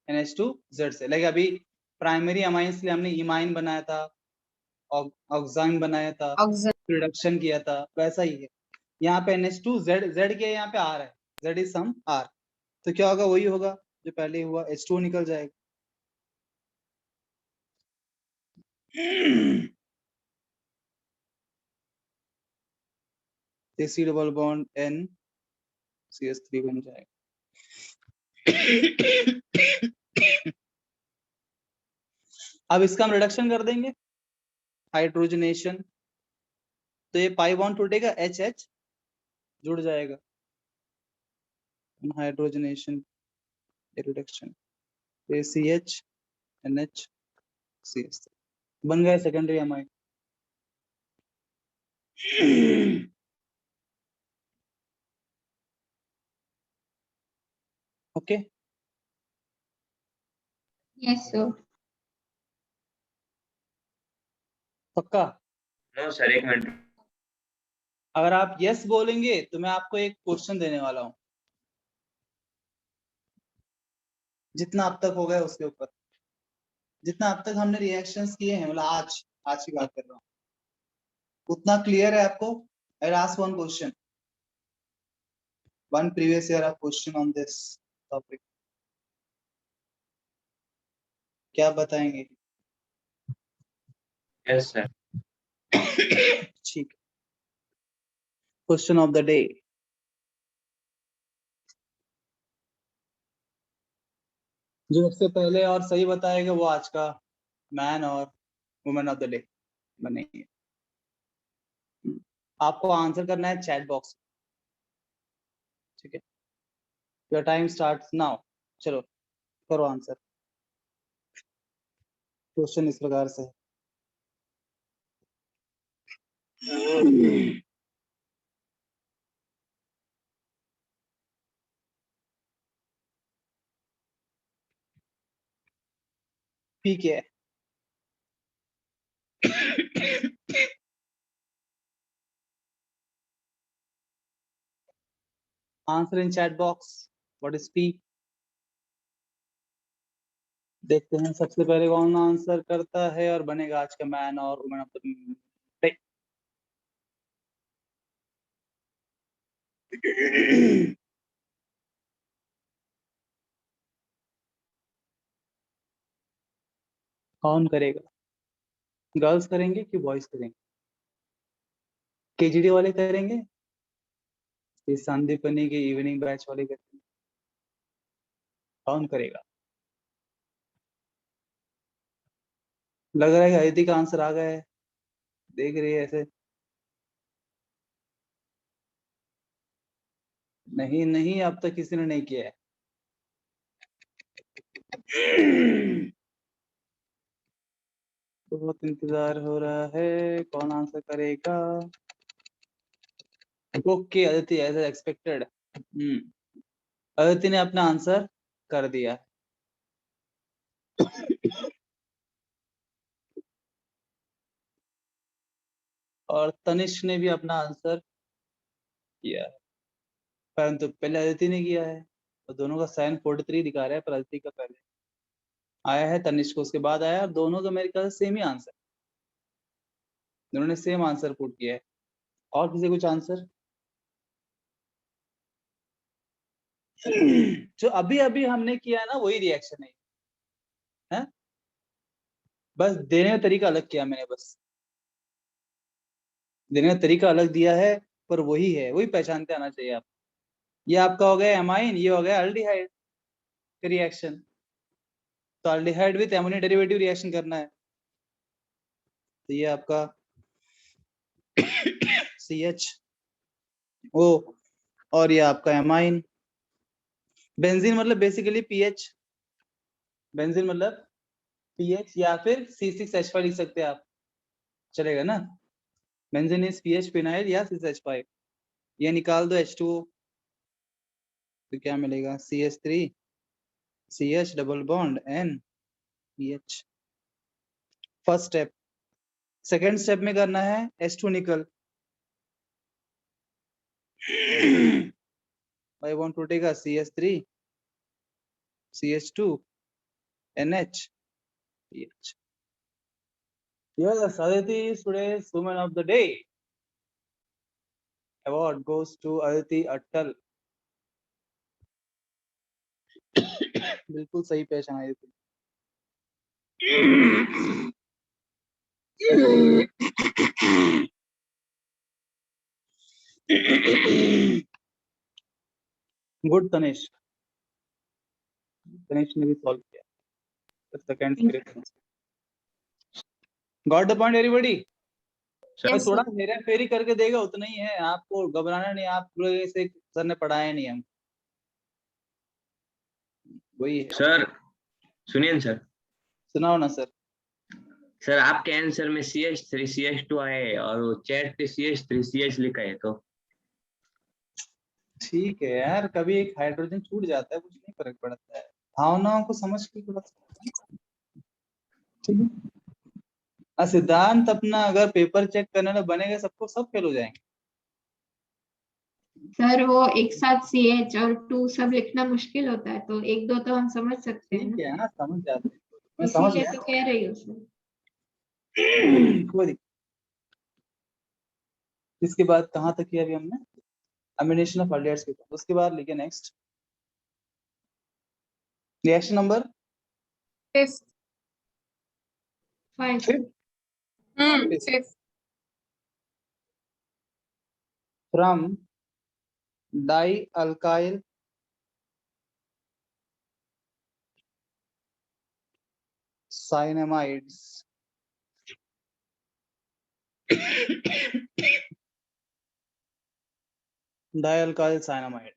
NH2Z से। लाइक अभी प्राइमरी अमाइंस के लिए हमने इमाइन बनाया था, ऑक्साइन बनाया था, Oxygen. रिडक्शन किया था, वैसा ही है यहाँ पे NH2Z, Z के यहाँ पे R है, Z इज सम R, तो क्या होगा, वही होगा जो पहले हुआ, H2 निकल जाएगा। C double bond N CH3 बन जाएगा। अब इसका हम रिडक्शन कर देंगे, हाइड्रोजनेशन, तो ये पाई बॉन्ड टूटेगा, HH जुड़ जाएगा, hydrogenation reduction, CH NH CH बन गया secondary amine. Okay, yes sir. पक्का? नो सर, एक मिनट। अगर आप यस बोलेंगे तो मैं आपको एक क्वेश्चन देने वाला हूं, जितना अब तक हो गया उसके ऊपर, जितना अब तक हमने रिएक्शंस किए हैं, मतलब आज की बात कर रहा हूँ, उतना क्लियर है आपको? I ask one question, one previous year of question on this topic, क्या बताएंगे? Yes sir. ठीक, क्वेश्चन ऑफ द डे, जो सबसे पहले और सही बताएगा वो आज का मैन और वुमेन ऑफ द डे बनेंगे। आपको आंसर करना है चैट बॉक्स, ठीक है? योर टाइम स्टार्ट्स नाउ, चलो करो आंसर। क्वेश्चन इस प्रकार से है, ठीक है। Answer in chat box, what is P? देखते हैं सबसे पहले कौन आंसर करता है और बनेगा आज का मैन और वुमेन ऑफ द डे। कौन करेगा? गर्ल्स करेंगे कि बॉयज करेंगे? KGD वाले करेंगे, ये संदीपनी के इवनिंग बैच वाले करेंगे? कौन करेगा? लग रहा है कि अदिति का आंसर आ गया है, देख रही है ऐसे। नहीं नहीं, अब तक किसी ने नहीं किया है। बहुत इंतजार हो रहा है, कौन आंसर करेगा? Okay Aditi, as expected, Aditi ने अपना आंसर कर दिया। और तनिष्क ने भी अपना आंसर किया है, परंतु पहले अदिति ने किया है, तो दोनों का साइन 43 दिखा रहा है, पर अदिति का पहले आया है, तनिष्क को उसके बाद आया, और दोनों का मेरे ख्याल से सेम ही आंसर, दोनों ने सेम आंसर पुट किया है। और किसी कुछ आंसर? जो अभी अभी हमने किया है ना, वही रिएक्शन है? बस देने का तरीका अलग किया मैंने, बस देने का तरीका अलग दिया है, पर वही है, वही पहचानते आना चाहिए आप। ये आपका हो गया एमाइन, ये हो गया अल्डिहाइड का रिएक्शन, तो aldehyde with ammonia derivative reaction करना है, तो ये आपका CH ओ और ये आपका एमाइन। बेंजीन मतलब बेसिकली पीएच, बेंजीन मतलब पीएच, या फिर C6H5 लिख सकते हैं आप, चलेगा ना। बेंजीन इज पीएच फिनाइल या C6H5। ये निकाल दो H2O, तो क्या मिलेगा? CH3 CH double bond N pH. First step. Second step में करना है H2 निकल। I want to take a CH3 CH2 NH pH. Yes, Aditi is today's woman of the day. Award goes to Aditi Attal. बिल्कुल सही पहचान आई थी। Good Tanish, Tanish ने भी सॉल्व किया। Second got the point everybody? Yes, थोड़ा sir. Hera फेरी करके देगा, उतना ही है, आपको घबराना नहीं। आप पूरे से सर ने पढ़ाया नहीं, हम वही है। सर सुनिए सर, सुनाओ ना सर। सर आपके आंसर में CH3 CH2 आए और वो चैट पे CH3 CH लिखा है, तो ठीक है यार, कभी एक हाइड्रोजन छूट जाता है, कुछ नहीं फर्क पड़ता है। भावनाओं को समझ के थोड़ा ठीक है। सिद्धांत अपना अगर पेपर चेक करने में बनेगा, सबको सब फेल हो जाएंगे। सर वो एक साथ CH और 2 सब लिखना मुश्किल होता है, तो एक दो तो हम समझ सकते हैं ठीक ना, है ना, समझ जाते हैं, मैं समझ इसीलिए गया। तो कह रही हूँ सर। कोई दिक्कत। इसके बाद कहाँ तक किया अभी हमने? एमिनेशन ऑफ अल्डिहाइड्स के बाद। उसके बाद लिखे next reaction number 5th. 5 Fifth. From di alkyl cyanamides di alkyl cyanamide.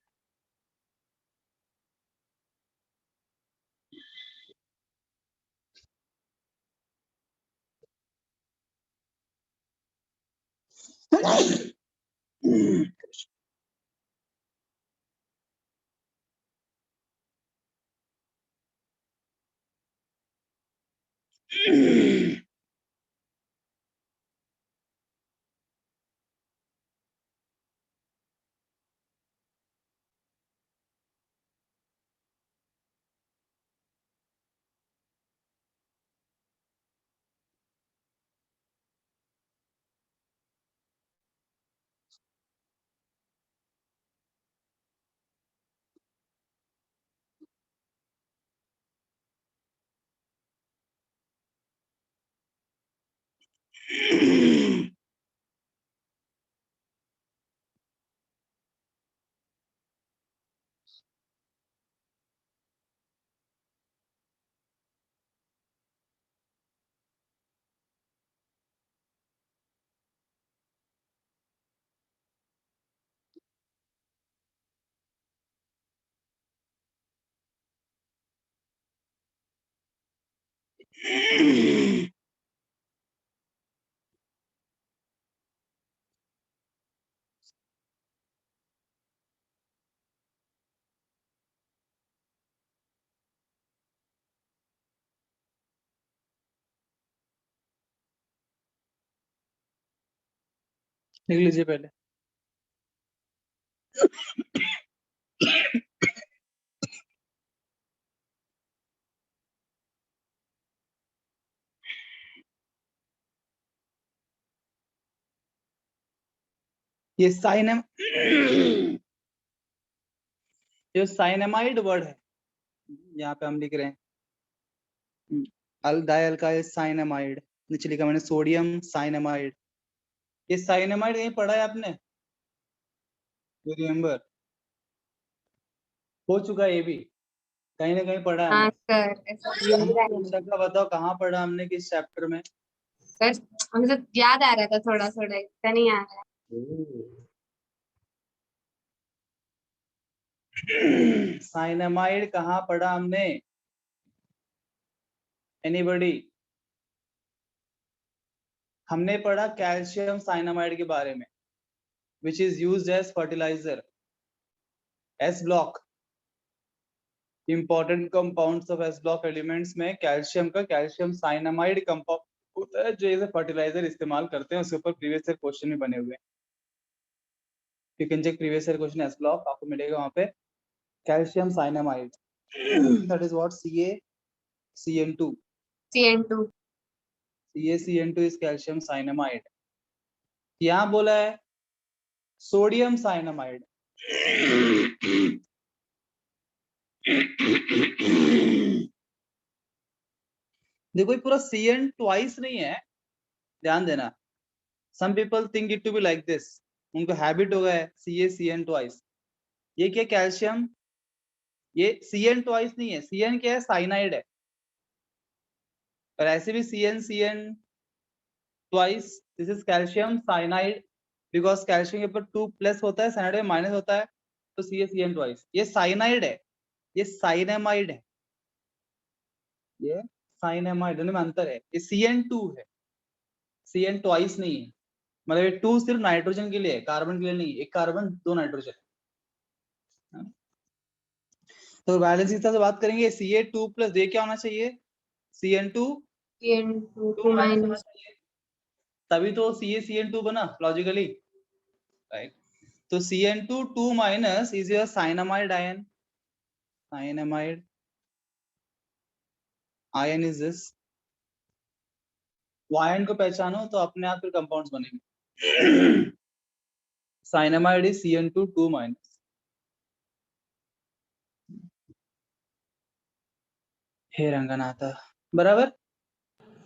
लिख लीजिए पहले। ये साइनम ये साइनामाइड वर्ड है, यहाँ पे हम लिख रहे हैं अल डाई अल्काइल साइनामाइड। नीचे लिखा मैंने सोडियम साइनामाइड। ये साइनामाइड कहीं पढ़ा है आपने? रिमेम्बर हो चुका है, ये भी कहीं ना कहीं पढ़ा है हाँ हमने। सर, ऐसा याद आ रहा अच्छा का बताओ कहाँ पढ़ा हमने, किस चैप्टर में? सर, मुझे तो याद आ रहा था थोड़ा थोड़ा, इतना नहीं आ रहा है। साइनामाइड कहाँ पढ़ा हमने? एनीबॉडी? हमने पढ़ा कैल्शियम साइनामाइड के बारे में, which is used as fertilizer. S block, important compounds of S block elements में कैल्शियम का कैल्शियम साइनामाइड कंपाउंड होता है जो एज फर्टिलाइजर इस्तेमाल करते हैं। उसके ऊपर प्रीवियस ईयर क्वेश्चन भी बने हुए हैं। You can check previous year question s block, आपको मिलेगा वहां पे calcium cyanamide, that is what CaCN2 CN2 CaCN2 is calcium cyanamide. यहाँ बोला है सोडियम साइनामाइड। देखो ये पूरा CN ट्वाइस नहीं है, ध्यान देना। Some people think it to be like this, उनको हैबिट हो गया है CaCN ट्वाइस। ये क्या कैल्शियम, ये CN ट्वाइस नहीं है, CN क्या है? साइनाइड है। और ऐसे भी CN twice, this is calcium cyanide, because calcium के ऊपर 2 प्लस होता है, साइनाइड में माइनस होता है, तो CaCN ट्वाइस। ये साइनाइड है, ये साइनामाइड है, ये साइनामाइड, दोनों में अंतर है। ये CN2 है, CN ट्वाइस नहीं है। मतलब ये 2 सिर्फ नाइट्रोजन के लिए है, कार्बन के लिए नहीं। एक कार्बन 2 नाइट्रोजन। तो बैलेंस की तरह से बात करेंगे, Ca2 प्लस ये क्या होना चाहिए? CN2 CN2 2 माइनस होना minus चाहिए, तभी तो CaCN2 बना लॉजिकली, राइट। तो CN2 2 minus is your cyanamide ion. Cyanamide ion is this. Ion को पहचानो तो अपने आप फिर कंपाउंड्स बनेंगे। Cyanamide is CN2 2 minus. हे रंगनाथा, बराबर।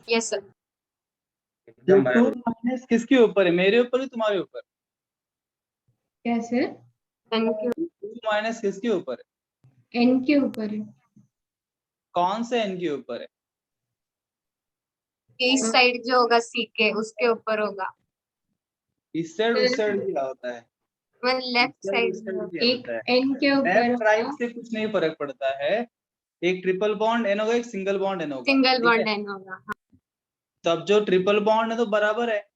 yes sir ये एकदम 2 बराबर। माइनस किसके ऊपर है? मेरे ऊपर ही तुम्हारे ऊपर? क्या सर? thank you 2 माइनस किसके ऊपर है? एन के ऊपर है। कौन से n के ऊपर है? इस साइड जो होगा C के उसके ऊपर होगा, इस साइड उस साइड क्या होता है? मैं लेफ्ट इस side, साइड उस side में क्या एक होता है? एन के ऊपर लेफ्ट राइट होगा, से कुछ नहीं फर्क पड़ता है। एक ट्रिपल बॉन्ड n होगा, एक सिंगल बॉन्ड n होगा, सिंगल ठीक है? बॉन्ड N होगा। हाँ, तो अब जो ट्रिपल बॉन्ड है तो बराबर है,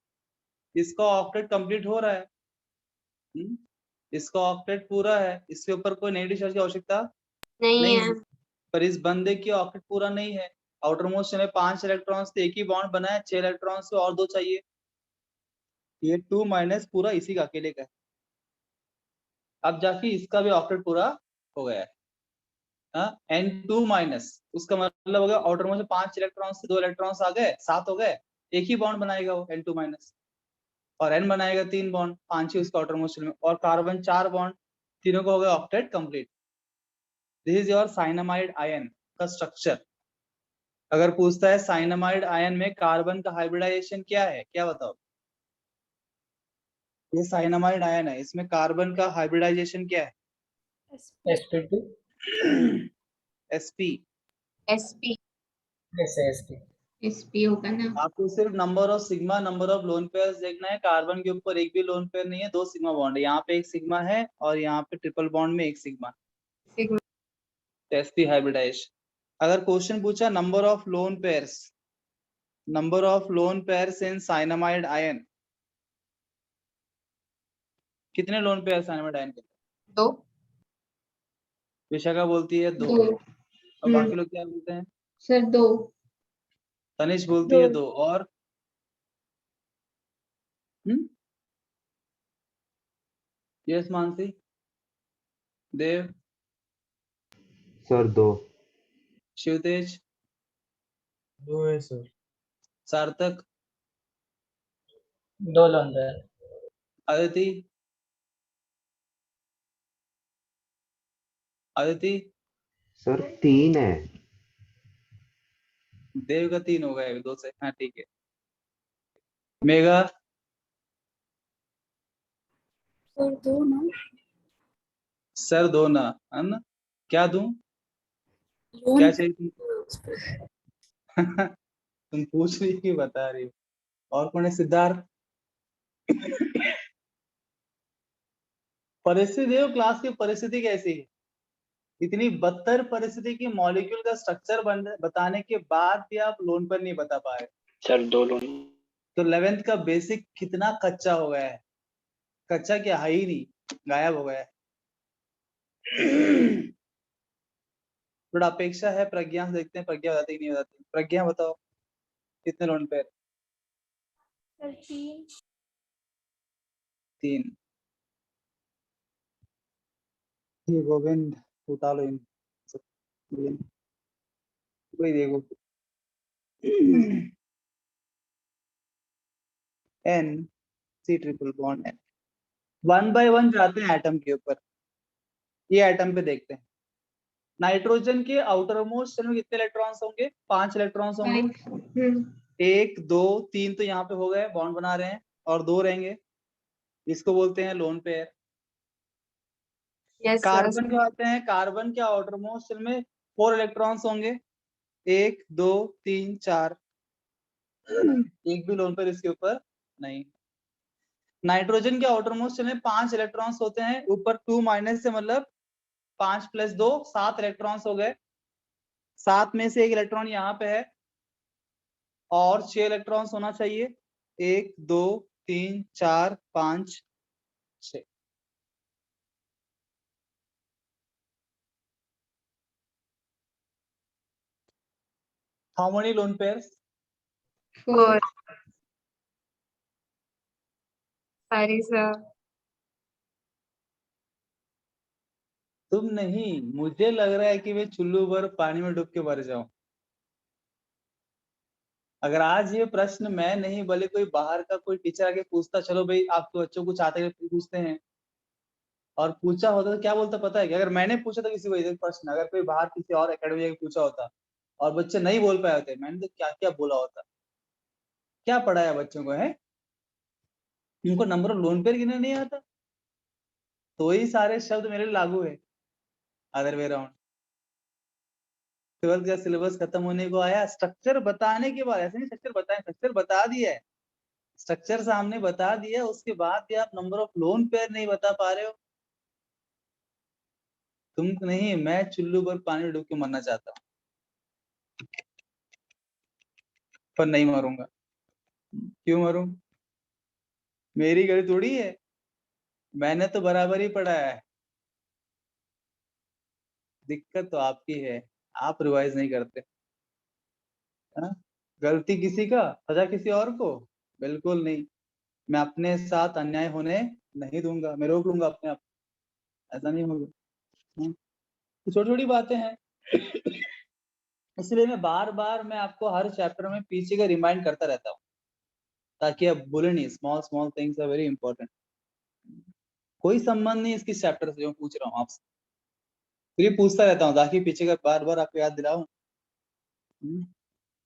इसका ऑक्टेट कंप्लीट हो रहा है। इसका ऑक्टेट पूरा है, इसके ऊपर कोई नेगेटिव चार्ज की आवश्यकता नहीं नहीं है है। पर इस बंदे की ऑक्टेट पूरा नहीं है। आउटर मोस्ट में 5 इलेक्ट्रॉन्स थे, एक ही बॉन्ड बना है, 6 इलेक्ट्रॉन्स से और 2 चाहिए। ये 2 माइनस पूरा इसी का अकेले का है। अब जाके इसका भी ऑक्टेट पूरा हो गया है। N2 माइनस, उसका मतलब हो गया आउटर मोस्ट में 5 इलेक्ट्रॉन्स से 2 इलेक्ट्रॉन्स आ गए, 7 हो गए, एक ही बॉन्ड बनाएगा वो N2 माइनस। और N बनाएगा 3 बॉन्ड, 5 ही उसका आउटर मोस्ट में, और कार्बन 4 बॉन्ड, तीनों का हो गया octet complete. This is your cyanamide ion का स्ट्रक्चर। अगर पूछता है साइनामाइड आयन में कार्बन का हाइब्रिडाइजेशन क्या है, क्या बताओ? ये साइनामाइड आयन है, इसमें कार्बन का हाइब्रिडाइजेशन क्या है? sp2 sp। SP sp SP होगा ना। आपको सिर्फ number of sigma, number of lone pairs देखना है। कार्बन के ऊपर एक भी लोन पेयर नहीं है, 2 सिग्मा बॉन्ड है। यहाँ पे एक सिग्मा है और यहाँ पे ट्रिपल बॉन्ड में एक सिग्मा। Sigma sp hybridization. अगर क्वेश्चन पूछा number of lone pairs, number of lone pairs in cyanamide ion, कितने लोन पेयर साइनामाइड आयन के? 2 विशाखा बोलती है 2, 2 और बाकी लोग क्या बोलते हैं? सर 2 तनिष बोलती है 2, और यस मानसी, देव, सर 2। शिवतेज, 2 है सर, सार्थक, 2 लंबे है अदिति, अदिति, सर 3 है। देव का 3 हो गया 2 से, हाँ ठीक है। मेगा, सर 2 ना, सर 2 ना, है ना? क्या दूं, लोन क्या चाहिए तुमको? तुम पूछ रही कि बता रही हो? और कौन है? सिद्धार्थ। परिस्थिति देखो, क्लास की परिस्थिति कैसी है। इतनी बदतर परिस्थिति की मॉलिक्यूल का स्ट्रक्चर बताने के बाद भी आप लोन पेयर नहीं बता पाए सर 2 लोन। तो 11th का बेसिक कितना कच्चा हो गया है। कच्चा क्या है ही नहीं, गायब हो गया है। थोड़ा अपेक्षा है प्रज्ञा से, देखते हैं प्रज्ञा बताती नहीं बताती। प्रज्ञा बताओ कितने लोन पेयर? 3। ये गोविंद उठा लो इन कोई देखो। N C triple bond N 1 by 1 जाते हैं एटम के ऊपर। ये एटम पे देखते हैं। नाइट्रोजन के आउटर मोस्ट शेल में कितने इलेक्ट्रॉन्स होंगे? 5 इलेक्ट्रॉन्स होंगे। 1 2 3 तो यहाँ पे हो गए, बॉन्ड बना रहे हैं, और 2 रहेंगे, इसको बोलते हैं lone pair. Yes sir. Carbon के आते हैं, कार्बन के आउटर मोस्ट शेल में 4 इलेक्ट्रॉन्स होंगे, 1 2 3 4। एक भी लोन पेयर इसके ऊपर नहीं। नाइट्रोजन के आउटर मोस्ट शेल में 5 इलेक्ट्रॉन्स होते हैं, ऊपर 2 माइनस से मतलब 5 + 2 7 इलेक्ट्रॉन्स हो गए। 7 में से 1 इलेक्ट्रॉन यहाँ पे है और 6 इलेक्ट्रॉन्स होना चाहिए। 1 2 3 4 5 6। How many lone pairs? 4। Sorry sir. तुम नहीं, मुझे लग रहा है कि मैं चुल्लू भर पानी में डूब के मर जाऊं। अगर आज ये प्रश्न मैं नहीं भले कोई बाहर का कोई टीचर आके पूछता, चलो भाई आपके बच्चों को चाहते पूछते हैं, और पूछा होता तो क्या बोलता पता है कि अगर मैंने पूछा था किसी को प्रश्न, अगर कोई बाहर किसी और एकेडमी में पूछा होता और बच्चे नहीं बोल पाए होते, मैंने तो क्या क्या बोला होता। क्या पढ़ाया बच्चों को है? उनको नंबर ऑफ लोन पेयर गिनना नहीं आता, तो ही सारे शब्द मेरे लिए लागू है। Other way round. 12th का सिलेबस खत्म होने को आया, स्ट्रक्चर बताने के बाद, ऐसे नहीं स्ट्रक्चर बताएं, स्ट्रक्चर बता दिया है, स्ट्रक्चर सामने बता दिया, उसके बाद भी आप नंबर ऑफ लोन पेयर नहीं बता पा रहे हो। तुम नहीं, मैं चुल्लू पर पानी डूब के मरना चाहता हूँ, पर नहीं मरूंगा। क्यों मरूं? मेरी गलती थोड़ी है, मैंने तो बराबर ही पढ़ा है। दिक्कत तो आपकी है, आप रिवाइज नहीं करते। है? गलती किसी का, सजा किसी और को? बिल्कुल नहीं। मैं अपने साथ अन्याय होने नहीं दूंगा, मैं रोक लूंगा अपने आप, ऐसा नहीं होगा। तो छोटी छोटी बातें हैं, इसलिए मैं बार बार मैं आपको हर चैप्टर में पीछे का रिमाइंड करता रहता हूँ, ताकि आप बोले नहीं। Small small things are very important. कोई संबंध नहीं इसकी चैप्टर से जो पूछ रहा हूँ आपसे, फिर ये पूछता रहता हूँ ताकि पीछे का बार बार आपको याद दिलाऊं।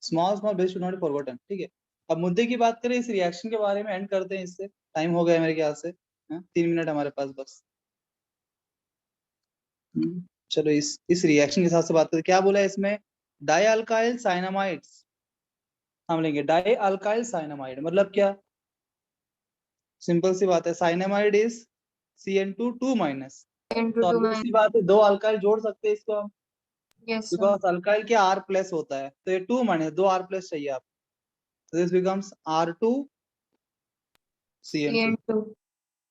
Small small base should not be forgotten. ठीक है, अब मुद्दे की बात करें, इस रिएक्शन के बारे में एंड करते हैं। इससे टाइम हो गया मेरे ख्याल से, 3 मिनट हमारे पास बस। चलो इस रिएक्शन के हिसाब से बात करें। क्या बोला है इसमें? डाई अल्काइल साइनामाइड्स हम लेंगे। डाई अल्काइल साइनामाइड मतलब क्या? सिंपल सी बात है, साइनामाइड इज CN2 2-। तो obvious सी बात है, 2 अल्काइल जोड़ सकते हैं इसको हम, यस बिकॉज अल्काइल के R+ होता है, तो ये 2- 2 R+ चाहिए आप, तो this becomes R2 CN2।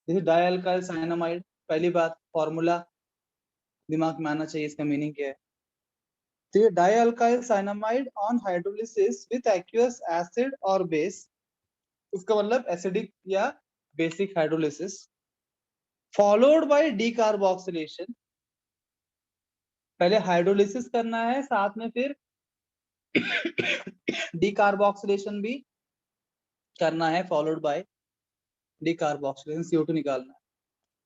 This is die alkyl cyanamide. पहली बात, फॉर्मूला दिमाग में आना चाहिए, इसका मीनिंग क्या है। तो ये die alkyl cyanamide on hydrolysis with aqueous acid और बेस, इसका मतलब एसिडिक या basic hydrolysis, followed by decarboxylation. पहले हाइड्रोलिसिस करना है, साथ में फिर डीकार्बोक्सिलेशन भी करना है, फॉलोड बाय डीकार्बोक्सिलेशन, CO2 निकालना है,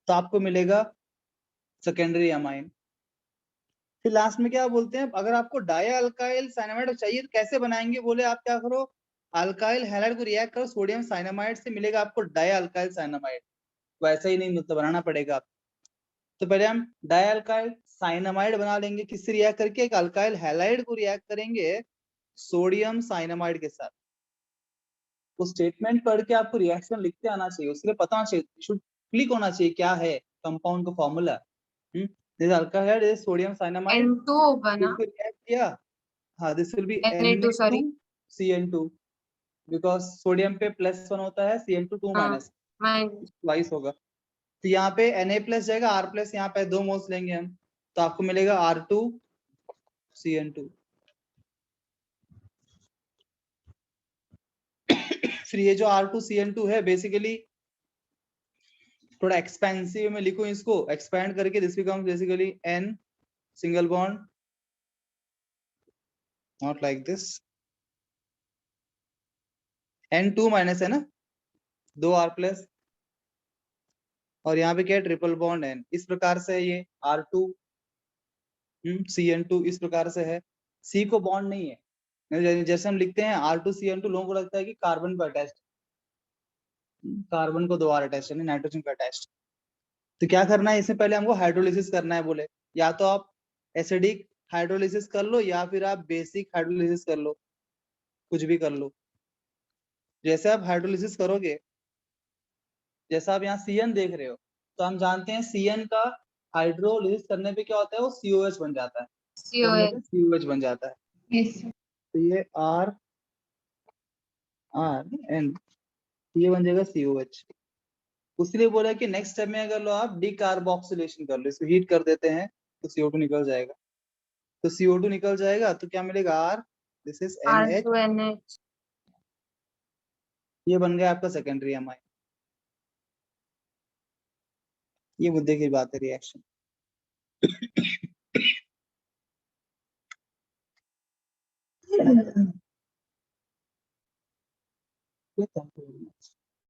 तो आपको मिलेगा सेकेंडरी अमाइन। फिर लास्ट में क्या बोलते हैं, अगर आपको डाई अल्काइल साइनामाइड चाहिए तो कैसे बनाएंगे? बोले आप क्या करो, अल्काइल हैलाइड को रिएक्ट करो सोडियम साइनामाइड से, मिलेगा आपको डाई अल्काइल साइनामाइड। वैसा ही नहीं मतलब बनाना पड़ेगा आप। तो पहले हम डाई अल्काइल साइनामाइड बना लेंगे, किससे रिएक्ट करके? एक अल्काइल हैलाइड को रिएक्ट करेंगे सोडियम साइनामाइड के साथ। तो स्टेटमेंट पढ़ के आपको रिएक्शन लिखते आना चाहिए, उसके लिए पता होना चाहिए, शुड क्लिक होना चाहिए क्या है कंपाउंड का formula. This alcohol is sodium cyanamide, N2 होगा ना? इसको रिएक्ट किया, हाँ this will be Na2 sorry. CN2 because sodium पे +1 होता है, CN2 2 हाँ, माइनस माइन ट्वाइस होगा, तो यहाँ पे Na प्लस जाएगा, R प्लस यहाँ पे 2 मोल्स लेंगे हम, तो आपको मिलेगा R2 CN2। फिर ये जो R2 CN2 है बेसिकली थोड़ा एक्सपेंसिव में लिखूं इसको, एक्सपैंड करके this becomes basically N single bond, not like this, N2 minus है ना, 2 R प्लस, और यहाँ पे क्या है ट्रिपल बॉन्ड N, इस प्रकार से ये R2 CN2 इस प्रकार से है। C को बॉन्ड नहीं है, जैसे हम लिखते हैं R2 CN2, लोगों को लगता है कि कार्बन पर अटैच्ड, कार्बन को 2 R अटैच्ड है, नाइट्रोजन का अटैच्ड। तो क्या करना है, इससे पहले हमको हाइड्रोलिसिस करना है, बोले या तो आप एसिडिक हाइड्रोलिसिस कर लो या फिर आप बेसिक हाइड्रोलिसिस कर लो, कुछ भी कर लो। जैसे आप हाइड्रोलिसिस करोगे, जैसा आप यहाँ CN देख रहे हो, तो हम जानते हैं CN का हाइड्रोलिसिस करने पे क्या होता है, वो COH बन जाता है, COH. COH बन जाता है। Yes sir. तो ये R N, ये बन जाएगा COH। उसलिए बोला कि नेक्स्ट स्टेप में अगर लो आप डिकार्बोक्सिलेशन कर लो, इसको हीट कर देते हैं तो CO2 निकल जाएगा, तो CO2 निकल जाएगा तो क्या मिलेगा R, this is NH, R2NH. ये बन गया आपका सेकेंडरी एमाइन। ये मुद्दे की बात है, reaction. Thank you very much.